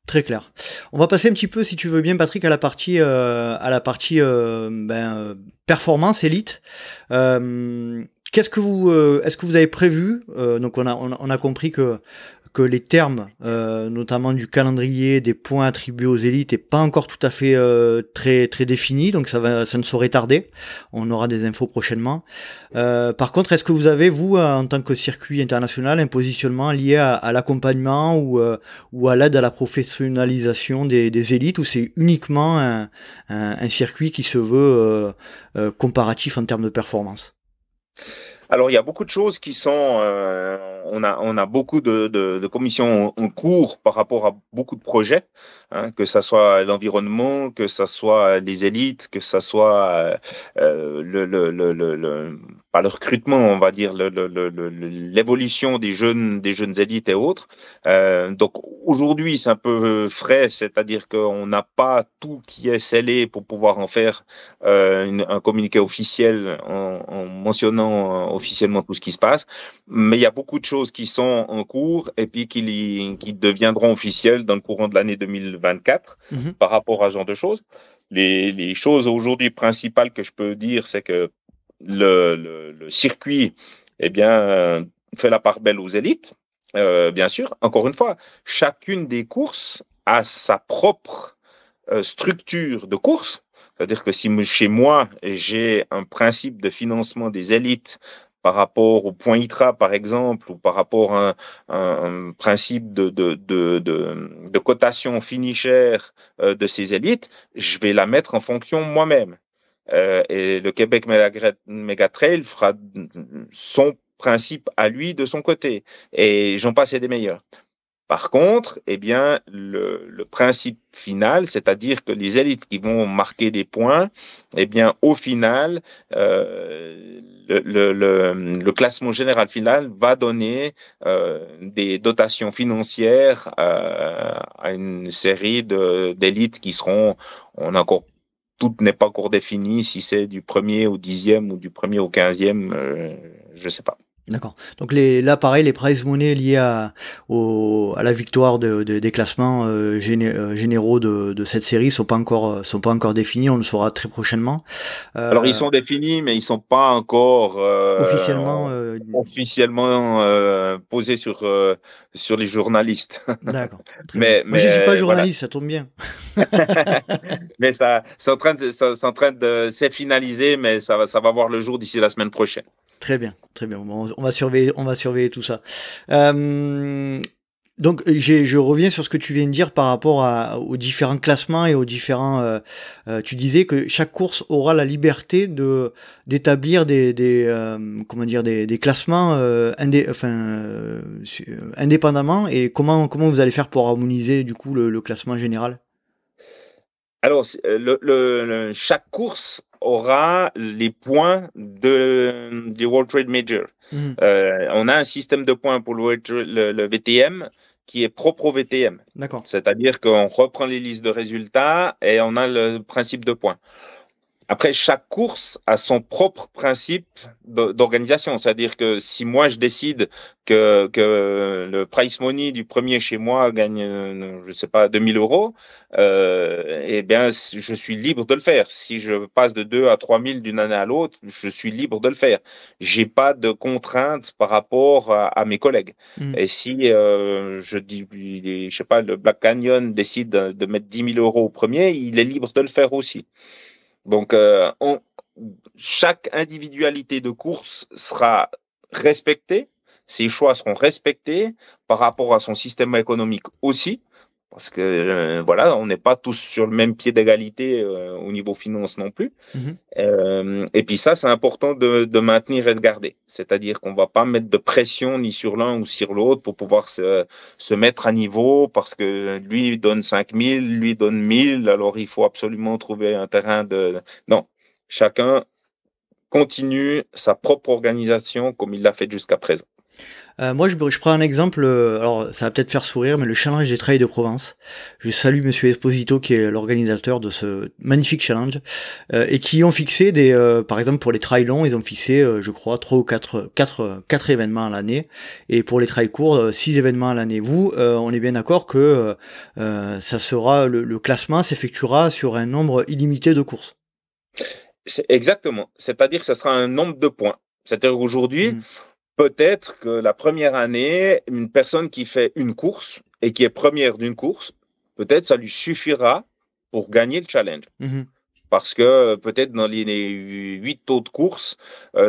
Très clair. On va passer un petit peu, si tu veux bien, Patrick, à la partie performance élite. Est-ce que vous avez prévu, donc on a compris que les termes, notamment du calendrier, des points attribués aux élites, n'est pas encore tout à fait très très défini, donc ça ne saurait tarder. On aura des infos prochainement. Par contre, est-ce que vous avez, vous, en tant que circuit international, un positionnement lié à l'accompagnement ou à l'aide à la professionnalisation des élites, ou c'est uniquement un circuit qui se veut comparatif en termes de performance? Alors, il y a beaucoup de choses qui sont... on a beaucoup de commissions en cours par rapport à beaucoup de projets, que ce soit l'environnement, que ce soit les élites, que ce soit pas le recrutement, on va dire, l'évolution des jeunes élites et autres. Donc, aujourd'hui, c'est un peu frais, c'est-à-dire qu'on n'a pas tout qui est scellé pour pouvoir en faire un communiqué officiel en mentionnant officiellement tout ce qui se passe, mais il y a beaucoup de choses qui sont en cours et puis qui deviendront officielles dans le courant de l'année 2024 par rapport à ce genre de choses. Les choses aujourd'hui principales que je peux dire, c'est que le circuit fait la part belle aux élites, bien sûr. Encore une fois, chacune des courses a sa propre structure de course. C'est-à-dire que si chez moi, j'ai un principe de financement des élites par rapport au point ITRA, par exemple, ou par rapport à un principe de cotation finisher de ces élites, je vais la mettre en fonction moi-même. Et le Québec Méga Trail fera son principe à lui de son côté. Et j'en passe et des meilleurs. Par contre, eh bien, le principe final, c'est-à-dire que les élites qui vont marquer des points, eh bien, au final, le classement général final va donner des dotations financières à une série d'élites qui seront, on a encore, tout n'est pas encore défini, si c'est du premier au 10e ou du premier au 15e, je ne sais pas. D'accord. Donc là, pareil, les prize money liés à la victoire des classements généraux de cette série sont pas encore définis. On le saura très prochainement. Alors, ils sont définis, mais ils ne sont pas encore Officiellement. officiellement posés sur les journalistes. D'accord. Très bien. Moi, je ne suis pas Mais voilà. journaliste, ça tombe bien. Mais ça, c'est en train de se finaliser, mais ça va voir le jour d'ici la semaine prochaine. Très bien, très bien. Bon, on va surveiller tout ça. Donc, je reviens sur ce que tu viens de dire par rapport aux différents classements et aux différents. Tu disais que chaque course aura la liberté d'établir comment dire, des classements indépendamment. Et comment vous allez faire pour harmoniser du coup le classement général? Alors, chaque course aura les points du World Trade Major. Mmh. On a un système de points pour le VTM qui est propre au VTM. D'accord. C'est-à-dire qu'on reprend les listes de résultats et on a le principe de points. Après, chaque course a son propre principe d'organisation. C'est-à-dire que si moi, je décide que le prize money du premier chez moi gagne, je ne sais pas, 2000 €, eh bien, je suis libre de le faire. Si je passe de 2 à 3000 d'une année à l'autre, je suis libre de le faire. J'ai pas de contraintes par rapport à mes collègues. Mmh. Et si je dis, je sais pas, le Black Canyon décide de mettre 10 000 € au premier, il est libre de le faire aussi. Donc, chaque individualité de course sera respectée, ses choix seront respectés par rapport à son système économique aussi, parce que voilà, on n'est pas tous sur le même pied d'égalité au niveau finance non plus. Mmh. Et puis ça, c'est important de maintenir et de garder. C'est-à-dire qu'on ne va pas mettre de pression ni sur l'un ou sur l'autre pour pouvoir se mettre à niveau parce que lui donne 5000, lui donne 1000, alors il faut absolument trouver un terrain de... Non, chacun continue sa propre organisation comme il l'a fait jusqu'à présent. Moi, je prends un exemple, alors ça va peut-être faire sourire, mais le challenge des trails de Provence. Je salue Monsieur Esposito, qui est l'organisateur de ce magnifique challenge, et qui ont fixé par exemple pour les trails longs, ils ont fixé, je crois, 3 ou 4 événements à l'année, et pour les trails courts, 6 événements à l'année. Vous, on est bien d'accord que ça sera le classement s'effectuera sur un nombre illimité de courses. Exactement. C'est-à-dire que ce sera un nombre de points. C'est-à-dire qu'aujourd'hui, peut-être que la première année, une personne qui fait une course et qui est première d'une course, peut-être ça lui suffira pour gagner le challenge. Mmh. Parce que peut-être dans les 8 autres courses,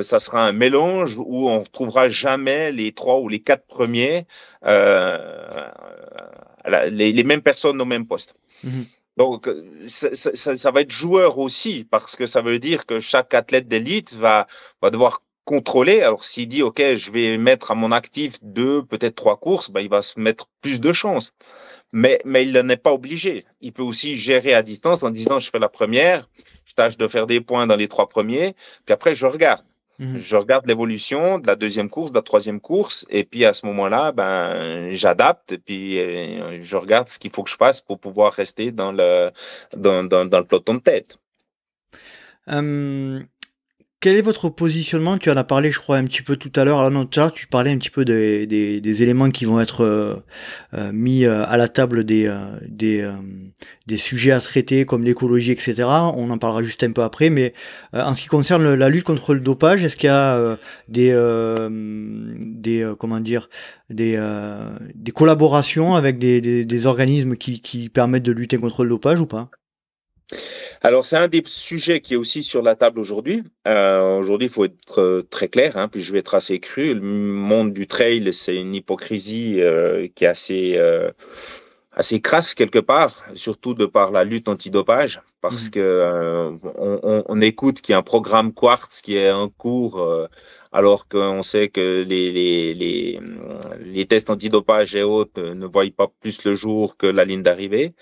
ça sera un mélange où on ne retrouvera jamais les 3 ou les 4 premiers, les mêmes personnes au même poste. Mmh. Donc, ça va être joueur aussi, parce que ça veut dire que chaque athlète d'élite va devoir contrôler. Alors, s'il dit, OK, je vais mettre à mon actif 2, peut-être 3 courses, ben, il va se mettre plus de chances. Mais il n'en est pas obligé. Il peut aussi gérer à distance en disant, je fais la première, je tâche de faire des points dans les 3 premiers, puis après, je regarde. Mmh. Je regarde l'évolution de la deuxième course, de la troisième course, et puis à ce moment-là, ben, j'adapte, et puis je regarde ce qu'il faut que je fasse pour pouvoir rester dans le peloton de tête. Quel est votre positionnement? Tu en as parlé, je crois, un petit peu tout à l'heure. Alors non, tout à l'heure, tu parlais un petit peu des éléments qui vont être mis à la table des sujets à traiter comme l'écologie, etc. On en parlera juste un peu après. Mais en ce qui concerne la lutte contre le dopage, est-ce qu'il y a comment dire, des collaborations avec des organismes qui permettent de lutter contre le dopage ou pas? Alors, c'est un des sujets qui est aussi sur la table aujourd'hui. Aujourd'hui, il faut être très clair, hein, puis je vais être assez cru. Le monde du trail, c'est une hypocrisie qui est assez crasse quelque part, surtout de par la lutte antidopage, parce que on écoute qu'il y a un programme Quartz qui est en cours alors qu'on sait que les tests antidopage et autres ne voient pas plus le jour que la ligne d'arrivée.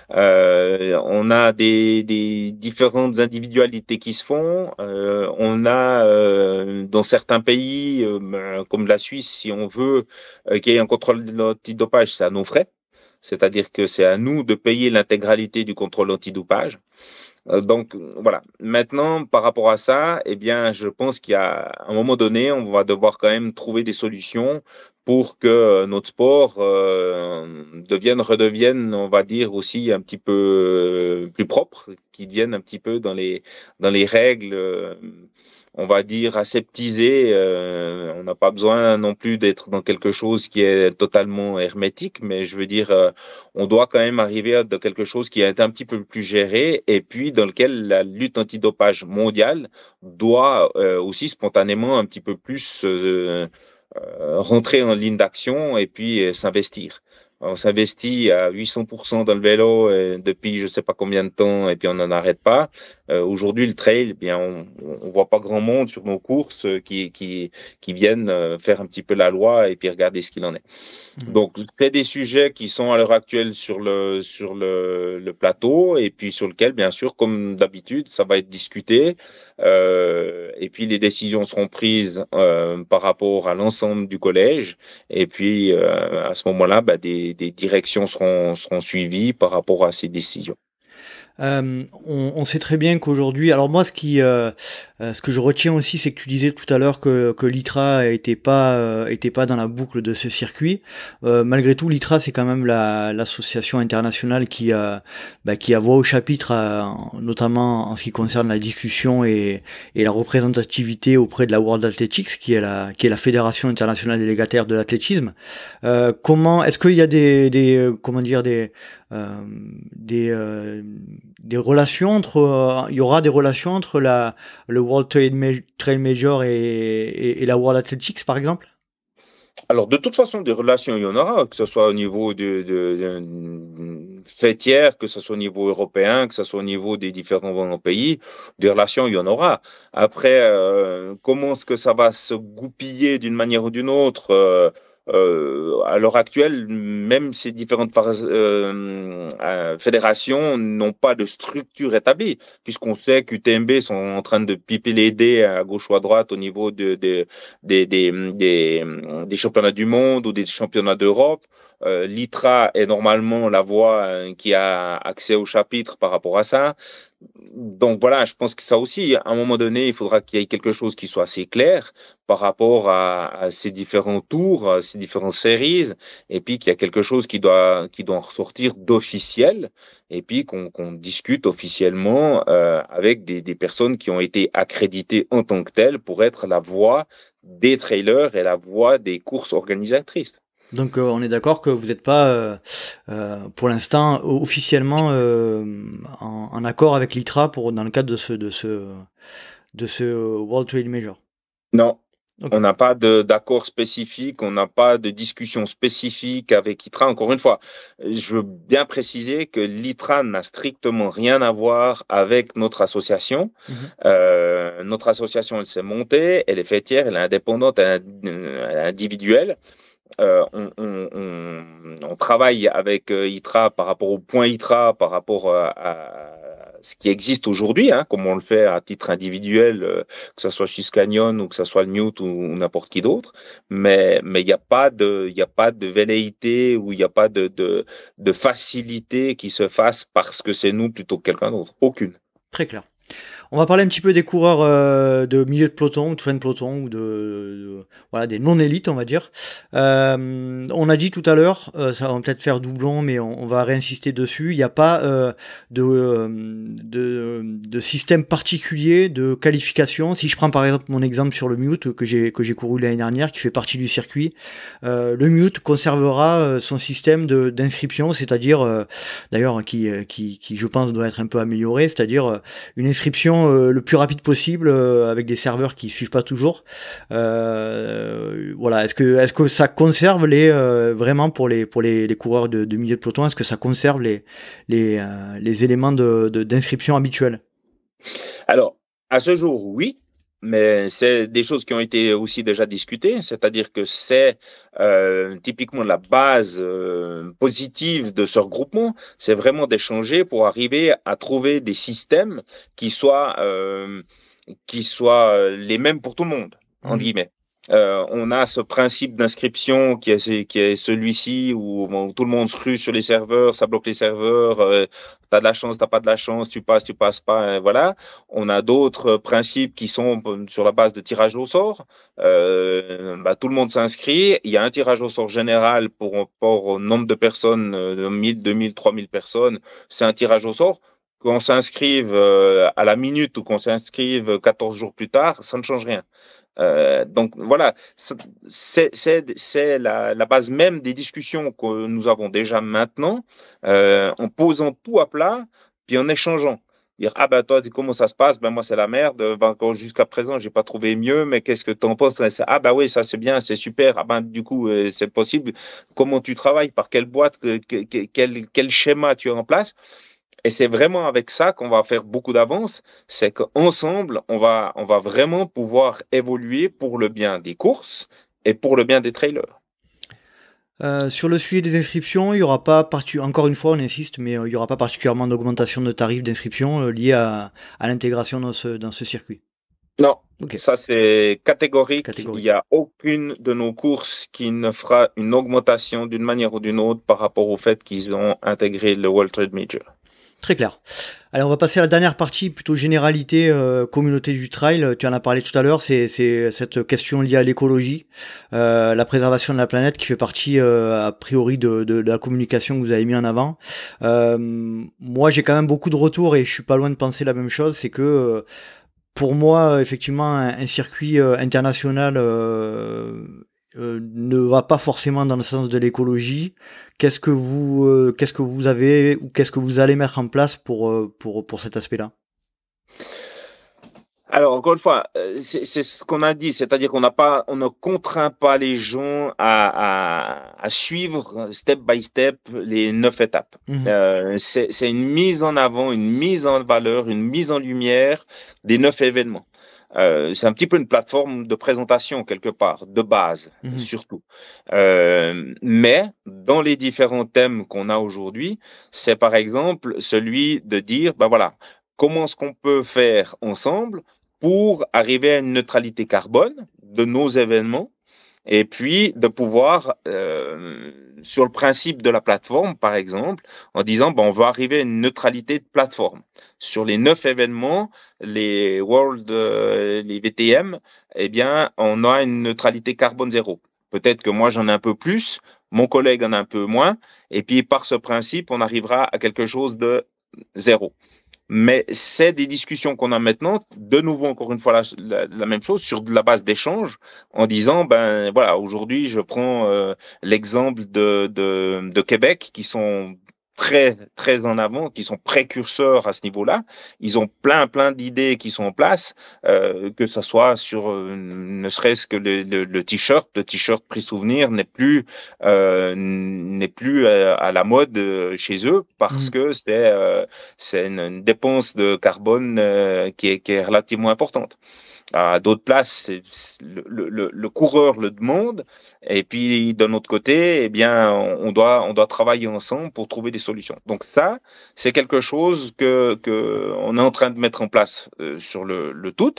On a des différentes individualités qui se font. On a dans certains pays, comme la Suisse, si on veut qu'il y ait un contrôle antidopage, c'est à nos frais. C'est-à-dire que c'est à nous de payer l'intégralité du contrôle antidopage. Donc voilà. Maintenant, par rapport à ça, eh bien, je pense qu'il y a un moment donné, on va devoir quand même trouver des solutions pour que notre sport redevienne, on va dire aussi un petit peu plus propre, qu'il devienne un petit peu dans les règles. On va dire aseptisé. On n'a pas besoin non plus d'être dans quelque chose qui est totalement hermétique, mais je veux dire, on doit quand même arriver à quelque chose qui est un petit peu plus géré et puis dans lequel la lutte antidopage mondiale doit aussi spontanément un petit peu plus rentrer en ligne d'action et puis s'investir. On s'investit à 800% dans le vélo depuis je sais pas combien de temps et puis on n'en arrête pas. Aujourd'hui, le trail, eh bien, on voit pas grand monde sur nos courses qui viennent faire un petit peu la loi et puis regarder ce qu'il en est. Donc, c'est des sujets qui sont à l'heure actuelle sur le plateau et puis sur lequel, bien sûr, comme d'habitude, ça va être discuté. Et puis, les décisions seront prises par rapport à l'ensemble du collège. Et puis, à ce moment-là, des directions seront suivies par rapport à ces décisions. On sait très bien qu'aujourd'hui, alors moi, ce que je retiens aussi, c'est que tu disais tout à l'heure que l'ITRA était pas dans la boucle de ce circuit. Malgré tout, l'ITRA, c'est quand même l'association internationale qui a voix au chapitre, notamment en ce qui concerne la discussion et la représentativité auprès de la World Athletics, qui est la fédération internationale délégataire de l'athlétisme. Est-ce qu'il y a des relations il y aura des relations entre le World Trail Major et la World Athletics, par exemple? Alors, de toute façon, des relations, il y en aura, que ce soit au niveau de fêtière, que ce soit au niveau européen, que ce soit au niveau des différents pays. Des relations, il y en aura. Après, comment est-ce que ça va se goupiller d'une manière ou d'une autre à l'heure actuelle, même ces différentes fédérations n'ont pas de structure établie, puisqu'on sait qu'UTMB sont en train de piper les dés à gauche ou à droite au niveau des championnats du monde ou des championnats d'Europe. L'ITRA est normalement la voie qui a accès au chapitre par rapport à ça. Donc voilà, je pense que ça aussi, à un moment donné, il faudra qu'il y ait quelque chose qui soit assez clair par rapport à ces différents tours, à ces différentes séries, et puis qu'il y a quelque chose qui doit ressortir d'officiel, et puis qu'on discute officiellement avec des personnes qui ont été accréditées en tant que telles pour être la voix des trailers et la voix des courses organisatrices. Donc on est d'accord que vous n'êtes pas pour l'instant officiellement en accord avec l'ITRA dans le cadre de ce World Trail Major. Non. Okay. On n'a pas d'accord spécifique, on n'a pas de discussion spécifique avec l'ITRA. Encore une fois, je veux bien préciser que l'ITRA n'a strictement rien à voir avec notre association. Notre association, elle s'est montée, elle est fêtière, elle est indépendante, elle est individuelle. On travaille avec ITRA par rapport au point ITRA, par rapport à ce qui existe aujourd'hui, comme on le fait à titre individuel, que ce soit Swiss Canyon ou que ce soit le Newt ou n'importe qui d'autre. Mais il n'y a pas de velléité ou il n'y a pas de facilité qui se fasse parce que c'est nous plutôt que quelqu'un d'autre. Aucune. Très clair. On va parler un petit peu des coureurs de milieu de peloton ou de fin de peloton ou voilà, des non-élites, on va dire. On a dit tout à l'heure, ça va peut-être faire doublon, mais on va réinsister dessus. Il n'y a pas de système particulier de qualification. Si je prends par exemple mon exemple sur le Mute que j'ai couru l'année dernière, qui fait partie du circuit, le Mute conservera son système d'inscription, c'est-à-dire, d'ailleurs, qui je pense doit être un peu amélioré, c'est-à-dire une inscription le plus rapide possible avec des serveurs qui suivent pas toujours. Voilà, est-ce que ça conserve vraiment pour les coureurs de milieu de peloton, est-ce que ça conserve les éléments d'inscription habituels? Alors, à ce jour, oui. mais c'est des choses qui ont été aussi déjà discutées, c'est-à-dire que c'est typiquement la base positive de ce regroupement, c'est vraiment d'échanger pour arriver à trouver des systèmes qui soient les mêmes pour tout le monde, entre Mhm. guillemets. On a ce principe d'inscription qui est celui-ci où, bon, tout le monde se rue sur les serveurs, ça bloque les serveurs, tu as de la chance, tu n'as pas de la chance, tu passes pas, voilà. On a d'autres principes qui sont sur la base de tirage au sort. Tout le monde s'inscrit, il y a un tirage au sort général pour rapport au nombre de personnes, de 1000, 2000, 3000 personnes, c'est un tirage au sort. Qu'on s'inscrive à la minute ou qu'on s'inscrive 14 jours plus tard, ça ne change rien. Donc voilà, c'est la base même des discussions que nous avons déjà maintenant, en posant tout à plat, puis en échangeant. Dire, ah ben toi, comment ça se passe? Ben moi, c'est la merde. Ben, encore jusqu'à présent, j'ai pas trouvé mieux, mais qu'est-ce que tu en penses? Ah ben oui, ça c'est bien, c'est super. Ah ben du coup, c'est possible. Comment tu travailles? Par quelle boîte? Quel schéma tu as en place? Et c'est vraiment avec ça qu'on va faire beaucoup d'avance, c'est qu'ensemble, on va vraiment pouvoir évoluer pour le bien des courses et pour le bien des trailers. Sur le sujet des inscriptions, il y aura pas encore une fois, on insiste, mais il y aura pas particulièrement d'augmentation de tarifs d'inscription liée à l'intégration dans ce circuit. Non, Ok, ça c'est catégorique. Il n'y catégorique. a aucune de nos courses qui ne fera une augmentation d'une manière ou d'une autre par rapport au fait qu'ils ont intégré le World Trade Major. Très clair. Allez, on va passer à la dernière partie, plutôt généralité, communauté du trail. Tu en as parlé tout à l'heure, c'est cette question liée à l'écologie, la préservation de la planète qui fait partie, a priori, de la communication que vous avez mis en avant. Moi, j'ai quand même beaucoup de retours et je suis pas loin de penser la même chose, c'est que pour moi, effectivement, un circuit international ne va pas forcément dans le sens de l'écologie. Qu'est-ce que vous avez ou qu'est-ce que vous allez mettre en place pour cet aspect-là? Alors, encore une fois, c'est ce qu'on a dit, c'est-à-dire on ne contraint pas les gens à suivre step by step les 9 étapes. Mhm. C'est une mise en avant, une mise en valeur, une mise en lumière des 9 événements. C'est un petit peu une plateforme de présentation quelque part, de base Mhm. surtout. Mais dans les différents thèmes qu'on a aujourd'hui, c'est par exemple celui de dire, ben voilà, comment est-ce qu'on peut faire ensemble pour arriver à une neutralité carbone de nos événements et puis de pouvoir, sur le principe de la plateforme, par exemple, en disant, bon, on va arriver à une neutralité de plateforme. Sur les 9 événements, les World, les VTM, eh bien, on a une neutralité carbone zéro. Peut-être que moi, j'en ai un peu plus, mon collègue en a un peu moins, et puis par ce principe, on arrivera à quelque chose de zéro. Mais c'est des discussions qu'on a maintenant, de nouveau, encore une fois, la même chose, sur de la base d'échange, en disant, ben voilà, aujourd'hui, je prends l'exemple de Québec, qui sont très, très en avant, qui sont précurseurs à ce niveau-là. Ils ont plein d'idées qui sont en place, que ce soit sur, ne serait-ce que le t-shirt. Le t-shirt Prix Souvenir n'est plus à la mode chez eux parce Mhm. que c'est une dépense de carbone qui est relativement importante. À d'autres places, le coureur le demande, et puis d'un autre côté, eh bien, on doit travailler ensemble pour trouver des solutions. Donc ça, c'est quelque chose que on est en train de mettre en place sur le tout,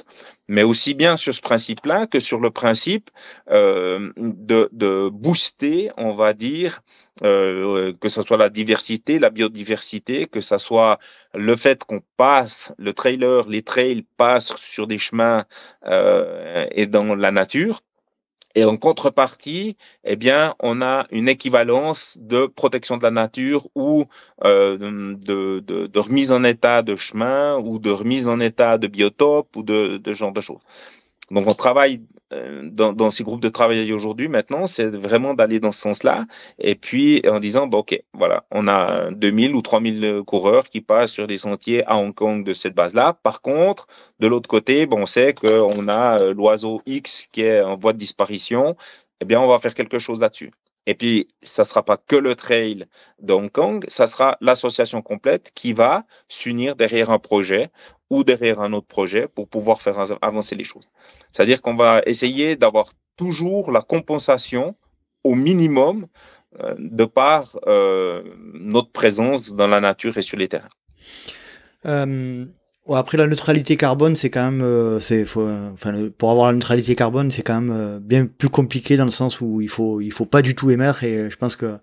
mais aussi bien sur ce principe-là que sur le principe de booster, on va dire, que ce soit la diversité, la biodiversité, que ce soit le fait qu'on passe, les trails passent sur des chemins et dans la nature. Et en contrepartie, eh bien, on a une équivalence de protection de la nature ou de remise en état de chemin ou de remise en état de biotope ou de ce genre de choses. Donc, on travaille dans ces groupes de travail aujourd'hui, maintenant, c'est vraiment d'aller dans ce sens-là. Et puis, en disant, bon, OK, voilà, on a 2000 ou 3000 coureurs qui passent sur des sentiers à Hong Kong de cette base-là. Par contre, de l'autre côté, bon, on sait qu'on a l'oiseau X qui est en voie de disparition. Eh bien, on va faire quelque chose là-dessus. Et puis, ça ne sera pas que le trail de Hong Kong, ça sera l'association complète qui va s'unir derrière un projet ou derrière un autre projet pour pouvoir faire avancer les choses. C'est-à-dire qu'on va essayer d'avoir toujours la compensation au minimum de par notre présence dans la nature et sur les terrains. Ouais, après la neutralité carbone, c'est quand même, pour avoir la neutralité carbone, c'est quand même bien plus compliqué dans le sens où il faut pas du tout émettre et je pense que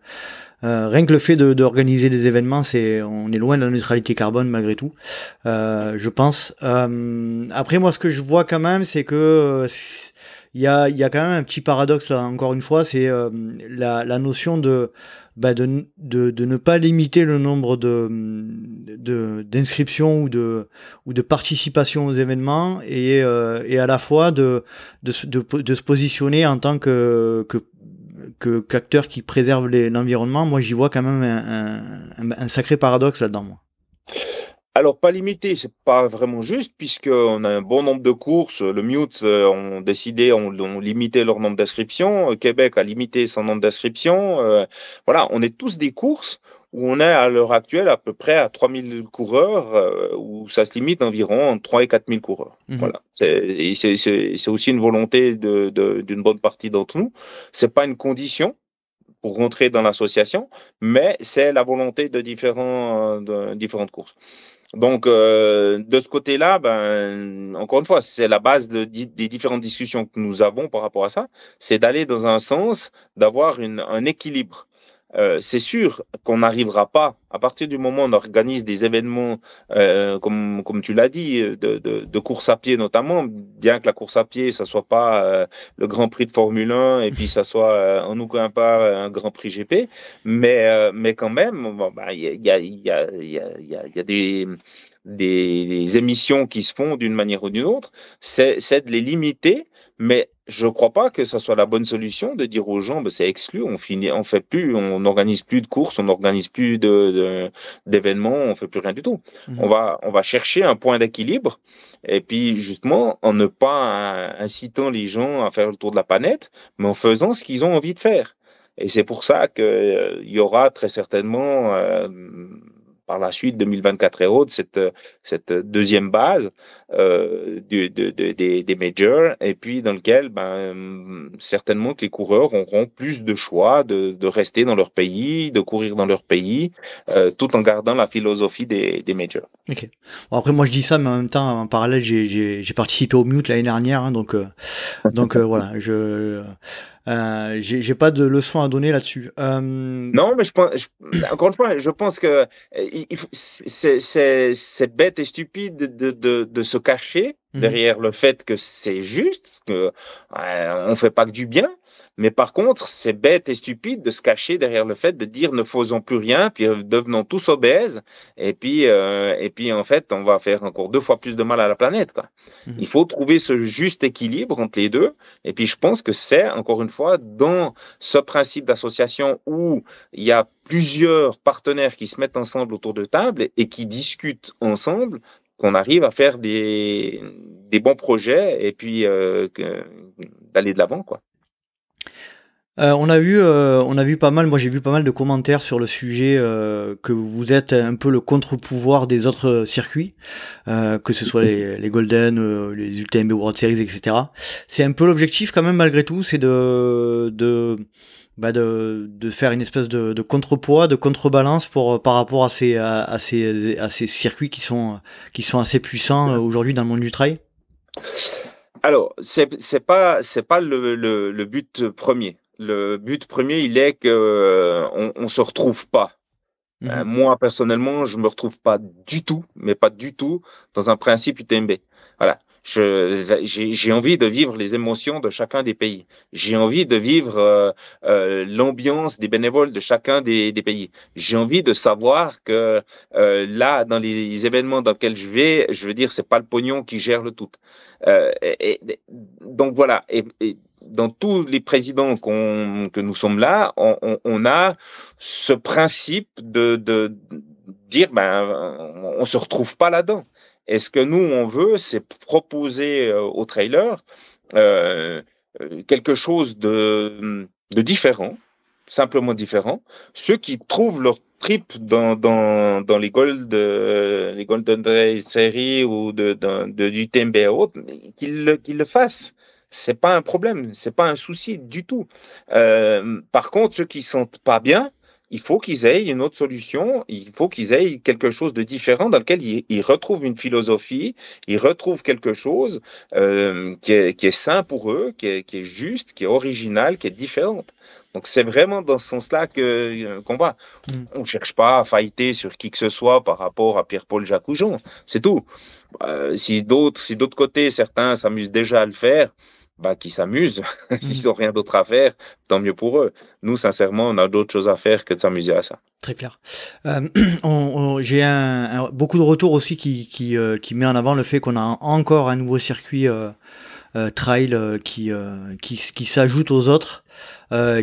rien que le fait d'organiser des événements, on est loin de la neutralité carbone malgré tout, je pense. Après moi, ce que je vois quand même, c'est que il y a quand même un petit paradoxe là. Encore une fois, c'est la notion de ne pas limiter le nombre d'inscriptions ou de participation aux événements et à la fois de se positionner en tant qu'acteur qui préserve l'environnement. Moi, j'y vois quand même un sacré paradoxe là-dedans, moi. Alors, pas limité, c'est pas vraiment juste, puisqu'on a un bon nombre de courses. Le Mute ont décidé, ont limité leur nombre d'inscriptions. Québec a limité son nombre d'inscriptions. Voilà, on est tous des courses où on est à l'heure actuelle à peu près à 3000 coureurs, où ça se limite environ entre 3 et 4000 coureurs. Voilà. C'est aussi une volonté d'une bonne partie d'entre nous. C'est pas une condition pour rentrer dans l'association, mais c'est la volonté de différentes courses. Donc, de ce côté-là, encore une fois, c'est la base des différentes discussions que nous avons par rapport à ça, c'est d'aller dans un sens d'avoir un équilibre. C'est sûr qu'on n'arrivera pas, à partir du moment où on organise des événements, comme tu l'as dit, de course à pied notamment, bien que la course à pied, ça soit pas le Grand Prix de Formule 1 et puis ça soit en aucun pas un Grand Prix GP, mais quand même, il y a des émissions qui se font d'une manière ou d'une autre, c'est de les limiter, mais je ne crois pas que ce soit la bonne solution de dire aux gens, c'est exclu, on fait plus, on n'organise plus de courses, on n'organise plus d'événements, on fait plus rien du tout. On va chercher un point d'équilibre et puis justement en ne pas incitant les gens à faire le tour de la planète, mais en faisant ce qu'ils ont envie de faire. Et c'est pour ça qu'il y aura très certainement par la suite 2024 et autres, cette deuxième base des majors, et puis dans lequel certainement que les coureurs auront plus de choix de rester dans leur pays, de courir dans leur pays, tout en gardant la philosophie des majors. Ok. Bon, après moi je dis ça, mais en même temps en parallèle j'ai participé au Mute l'année dernière, hein, donc voilà, j'ai pas de leçon à donner là-dessus. Non, mais encore une fois, je pense que c'est bête et stupide de se cacher derrière le fait que c'est juste, que on fait pas que du bien. Mais par contre, c'est bête et stupide de se cacher derrière le fait de dire ne faisons plus rien, puis devenons tous obèses, et puis en fait, on va faire encore 2 fois plus de mal à la planète, quoi. Il faut trouver ce juste équilibre entre les deux. Et puis, je pense que c'est, encore une fois, dans ce principe d'association où il y a plusieurs partenaires qui se mettent ensemble autour de table et qui discutent ensemble, qu'on arrive à faire des bons projets et puis d'aller de l'avant, quoi. On a vu pas mal, moi j'ai vu pas mal de commentaires sur le sujet que vous êtes un peu le contre-pouvoir des autres circuits, que ce soit les Golden, les UTMB World Series, etc. C'est un peu l'objectif quand même malgré tout, c'est de faire une espèce de contrepoids, de contrebalance par rapport à ces circuits qui sont assez puissants aujourd'hui dans le monde du trail. Alors, c'est pas le but premier. Le but premier, il est que on se retrouve pas. Moi, personnellement, je me retrouve pas du tout, mais pas du tout, dans un principe UTMB. Voilà. J'ai envie de vivre les émotions de chacun des pays. J'ai envie de vivre l'ambiance des bénévoles de chacun des pays. J'ai envie de savoir que là, dans les événements dans lesquels je veux dire, c'est pas le pognon qui gère le tout. Donc voilà. Et dans tous les présidents que nous sommes là, on a ce principe de dire, on se retrouve pas là-dedans. Et ce que nous, on veut, c'est proposer aux trailers quelque chose de différent, simplement différent. Ceux qui trouvent trip dans les Golden Race Series ou de l'UTMB et autres, qu'il le fasse. C'est pas un problème, c'est pas un souci du tout. Par contre, ceux qui sentent pas bien, il faut qu'ils aient une autre solution, il faut qu'ils aient quelque chose de différent dans lequel ils retrouvent une philosophie, ils retrouvent quelque chose qui est sain pour eux, qui est juste, qui est original, qui est différente. Donc c'est vraiment dans ce sens-là qu'on va. On ne cherche pas à fighter sur qui que ce soit par rapport à Pierre-Paul Jacoujon, c'est tout. Si d'autres côtés, certains s'amusent déjà à le faire, bah, qu'ils s'amusent. S'ils n'ont rien d'autre à faire, tant mieux pour eux. Nous, sincèrement, on a d'autres choses à faire que de s'amuser à ça. Très clair. J'ai beaucoup de retours aussi qui met en avant le fait qu'on a encore un nouveau circuit trail qui s'ajoute aux autres,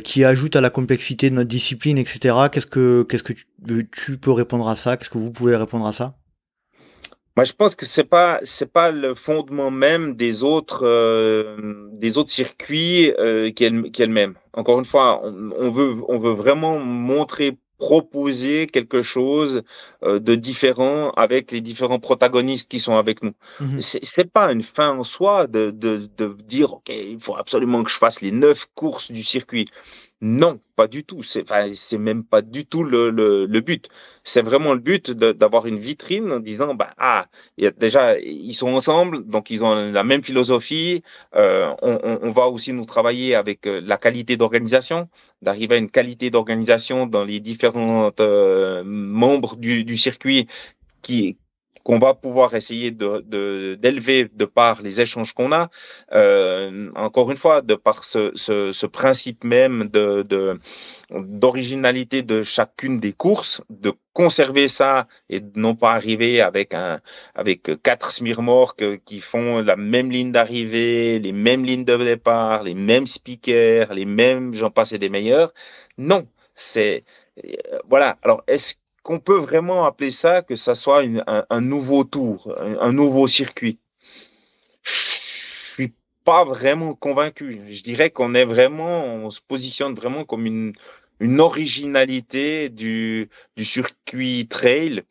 qui ajoute à la complexité de notre discipline, etc. Qu'est-ce que tu peux répondre à ça? Qu'est-ce que vous pouvez répondre à ça? Moi, je pense que c'est pas le fondement même des autres circuits qui est le même. Encore une fois, on veut vraiment montrer, proposer quelque chose de différent avec les différents protagonistes qui sont avec nous. C'est pas une fin en soi de dire ok, il faut absolument que je fasse les 9 courses du circuit. Non, pas du tout. C'est même pas du tout le but. C'est vraiment le but d'avoir une vitrine en disant, déjà, ils sont ensemble, donc ils ont la même philosophie. On va aussi nous travailler avec la qualité d'organisation, d'arriver à une qualité d'organisation dans les différents membres du circuit qu'on va pouvoir essayer d'élever de par les échanges qu'on a. Encore une fois, de par ce principe même d'originalité de chacune des courses, de conserver ça et de non pas arriver avec 4 smirmorques qui font la même ligne d'arrivée, les mêmes lignes de départ, les mêmes speakers, les mêmes, j'en passe et des meilleurs. Non, voilà. Alors, est-ce qu'on peut vraiment appeler ça que ça soit un nouveau tour, un nouveau circuit? Je suis pas vraiment convaincu. Je dirais on se positionne vraiment comme une originalité du circuit trail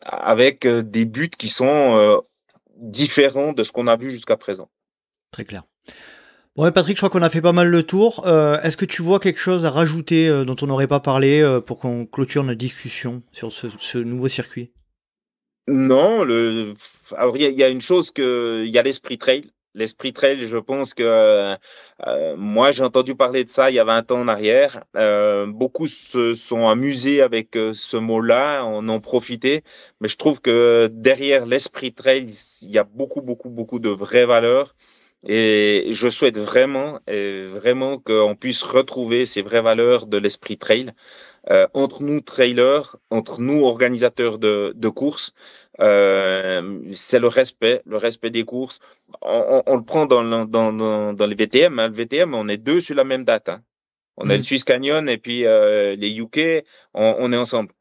avec des buts qui sont différents de ce qu'on a vu jusqu'à présent. Très clair. Ouais, Patrick, je crois qu'on a fait pas mal le tour. Est-ce que tu vois quelque chose à rajouter dont on n'aurait pas parlé pour qu'on clôture notre discussion sur ce nouveau circuit? Non, alors il y a une chose il y a l'esprit trail. L'esprit trail, je pense que moi j'ai entendu parler de ça il y a 20 ans en arrière. Beaucoup se sont amusés avec ce mot-là, en ont profité. Mais je trouve que derrière l'esprit trail, il y a beaucoup, beaucoup, beaucoup de vraies valeurs. Et je souhaite vraiment, vraiment qu'on puisse retrouver ces vraies valeurs de l'esprit trail entre nous trailers, entre nous organisateurs de courses. C'est le respect des courses. On le prend dans les VTM. Hein. Le VTM, on est deux sur la même date. Hein. On a le Swiss Canyon et puis les UK, on est ensemble.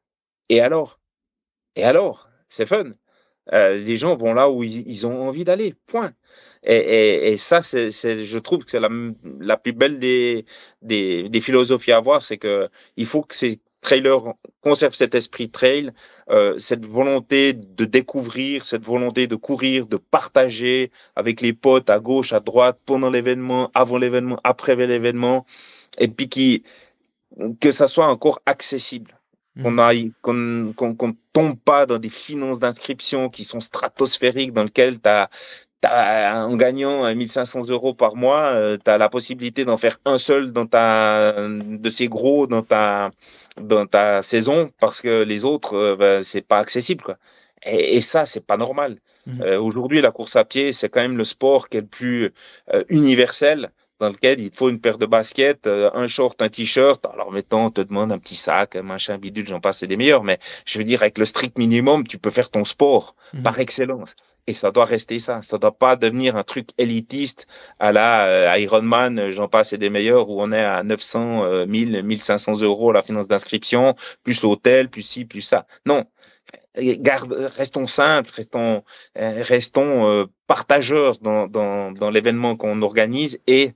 Et alors? C'est fun. Les gens vont là où ils ont envie d'aller, point. Et ça, je trouve que c'est la plus belle des philosophies à avoir, c'est que il faut que ces trailers conservent cet esprit trail, cette volonté de découvrir, cette volonté de courir, de partager avec les potes à gauche, à droite, pendant l'événement, avant l'événement, après l'événement, et puis que ça soit encore accessible. Qu'on tombe pas dans des finances d'inscription qui sont stratosphériques, dans lesquelles en gagnant 1500 € par mois, tu as la possibilité d'en faire un seul de ces gros dans ta saison, parce que les autres, c'est pas accessible, quoi. Et ça, c'est pas normal. Aujourd'hui, la course à pied, c'est quand même le sport qui est le plus universel, dans lequel il te faut une paire de baskets, un short, un t-shirt. Alors, mettons, on te demande un petit sac, un machin bidule, j'en passe, c'est des meilleurs. Mais je veux dire, avec le strict minimum, tu peux faire ton sport par excellence. Et ça doit rester ça. Ça doit pas devenir un truc élitiste à la Ironman, j'en passe, c'est des meilleurs, où on est à 900, 1000, 1500 € la finance d'inscription, plus l'hôtel, plus ci, plus ça. Non. Restons simples, restons partageurs dans l'événement qu'on organise et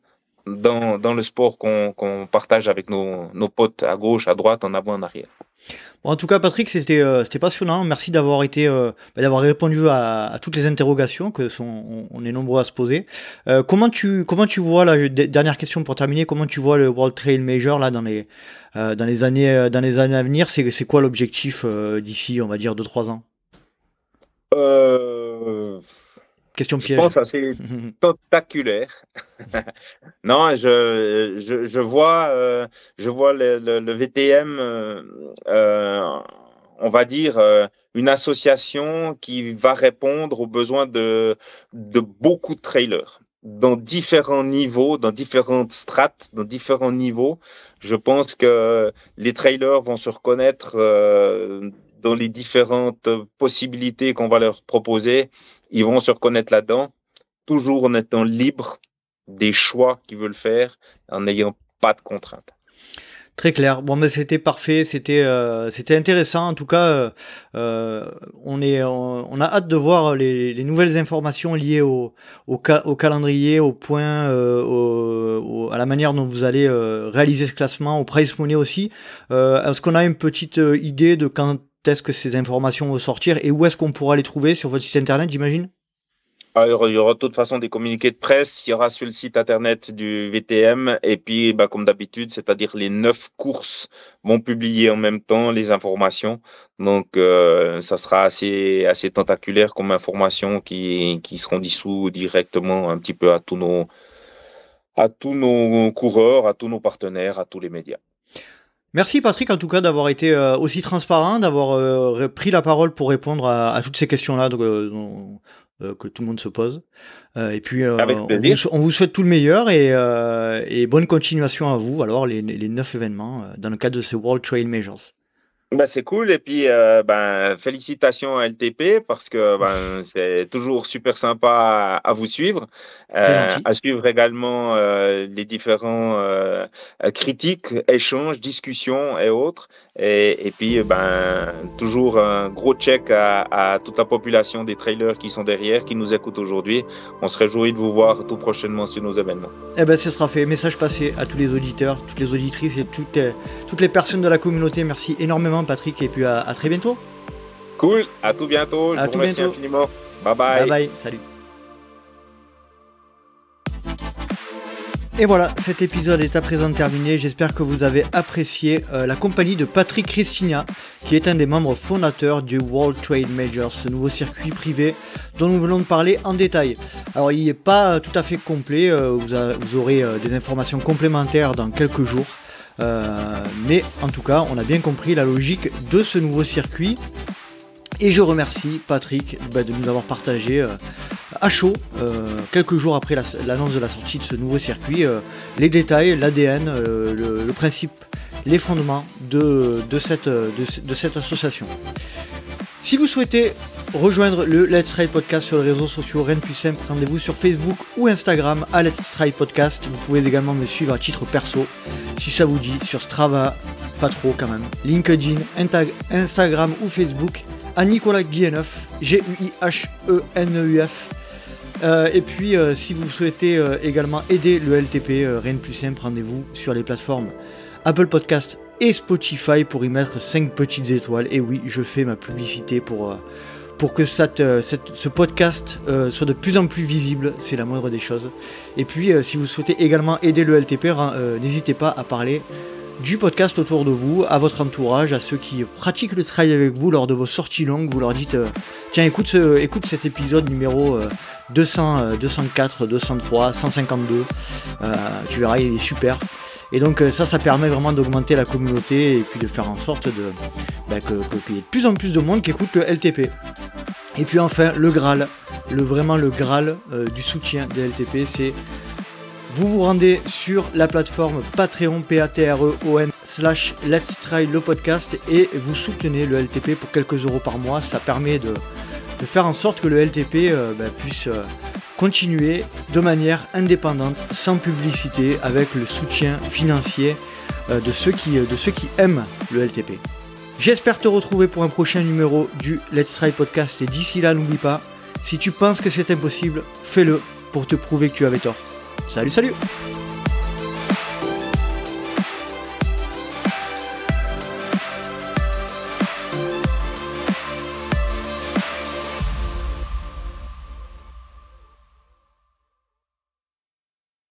dans le sport qu'on partage avec nos potes à gauche, à droite, en avant, en arrière. Bon, en tout cas, Patrick, c'était passionnant. Merci d'avoir d'avoir répondu à toutes les interrogations on est nombreux à se poser. Comment tu vois dernière question pour terminer, comment tu vois le World Trail Major là dans les années à venir? C'est quoi l'objectif d'ici, on va dire 2-3 ans? Question Je piège. pense assez tentaculaire. Non, je vois le VTM, on va dire, une association qui va répondre aux besoins de beaucoup de trailers dans différents niveaux, dans différentes strates, dans différents niveaux. Je pense que les trailers vont se reconnaître dans les différentes possibilités qu'on va leur proposer. Ils vont se reconnaître là-dedans, toujours en étant libres des choix qu'ils veulent faire, en n'ayant pas de contraintes. Très clair. Bon, mais c'était parfait, c'était intéressant. En tout cas, on a hâte de voir les nouvelles informations liées au calendrier, au point, à la manière dont vous allez réaliser ce classement, au prize money aussi. Est-ce qu'on a une petite idée de quand est-ce que ces informations vont sortir et où est-ce qu'on pourra les trouver sur votre site internet, j'imagine? Alors, il y aura de toute façon des communiqués de presse, il y aura sur le site internet du VTM, et puis comme d'habitude, c'est-à-dire les 9 courses vont publier en même temps les informations. Donc ça sera assez tentaculaire comme information qui seront dissous directement un petit peu à tous nos coureurs, à tous nos partenaires, à tous les médias. Merci Patrick en tout cas d'avoir été aussi transparent, d'avoir pris la parole pour répondre à toutes ces questions-là que tout le monde se pose. Et puis on vous souhaite tout le meilleur et bonne continuation à vous, alors les 9 événements dans le cadre de ce World Trail Majors. C'est cool, et puis félicitations à LTP parce que c'est toujours super sympa à vous suivre, à suivre également les différents critiques, échanges, discussions et autres, et puis toujours un gros check à toute la population des trailers qui sont derrière, qui nous écoutent aujourd'hui. On se réjouit de vous voir tout prochainement sur nos événements. Ce sera fait, message passé à tous les auditeurs, toutes les auditrices et toutes les personnes de la communauté. Merci énormément Patrick, et puis à très bientôt. Cool, à tout bientôt. Je vous remercie infiniment. Bye bye. Bye bye, salut. Et voilà, cet épisode est à présent terminé. J'espère que vous avez apprécié la compagnie de Patrick Christina, qui est un des membres fondateurs du World Trail Majors, ce nouveau circuit privé dont nous venons de parler en détail. Alors il n'est pas tout à fait complet, vous aurez des informations complémentaires dans quelques jours. Mais en tout cas, on a bien compris la logique de ce nouveau circuit. Et je remercie Patrick de nous avoir partagé à chaud, quelques jours après l'annonce de la sortie de ce nouveau circuit, les détails, l'ADN, le principe, les fondements de cette association. Si vous souhaitez rejoindre le Let's Ride Podcast sur les réseaux sociaux, rien de plus simple, rendez-vous sur Facebook ou Instagram à Let's Ride Podcast. Vous pouvez également me suivre à titre perso, si ça vous dit, sur Strava, pas trop quand même, LinkedIn, Instagram ou Facebook, à Nicolas Guilleneuf, Guiheneuf. Et puis si vous souhaitez également aider le LTP, rien de plus simple, rendez-vous sur les plateformes Apple Podcast et Spotify pour y mettre 5 petites étoiles. Et oui, je fais ma publicité pour que ce podcast soit de plus en plus visible, c'est la moindre des choses. Et puis si vous souhaitez également aider le LTP, n'hésitez pas à parler du podcast autour de vous, à votre entourage, à ceux qui pratiquent le trail avec vous lors de vos sorties longues. Vous leur dites tiens, écoute cet épisode numéro 200, 204, 203, 152, tu verras, il est super. Et donc ça permet vraiment d'augmenter la communauté et puis de faire en sorte qu'il y ait de plus en plus de monde qui écoute le LTP. Et puis enfin, le Graal, vraiment le Graal du soutien des LTP, c'est vous vous rendez sur la plateforme Patreon, Patreon/Let's Try le podcast, et vous soutenez le LTP pour quelques euros par mois. Ça permet de faire en sorte que le LTP puisse continuer de manière indépendante, sans publicité, avec le soutien financier de ceux qui aiment le LTP. J'espère te retrouver pour un prochain numéro du Let's Try Podcast, et d'ici là, n'oublie pas, si tu penses que c'est impossible, fais-le pour te prouver que tu avais tort. Salut, salut!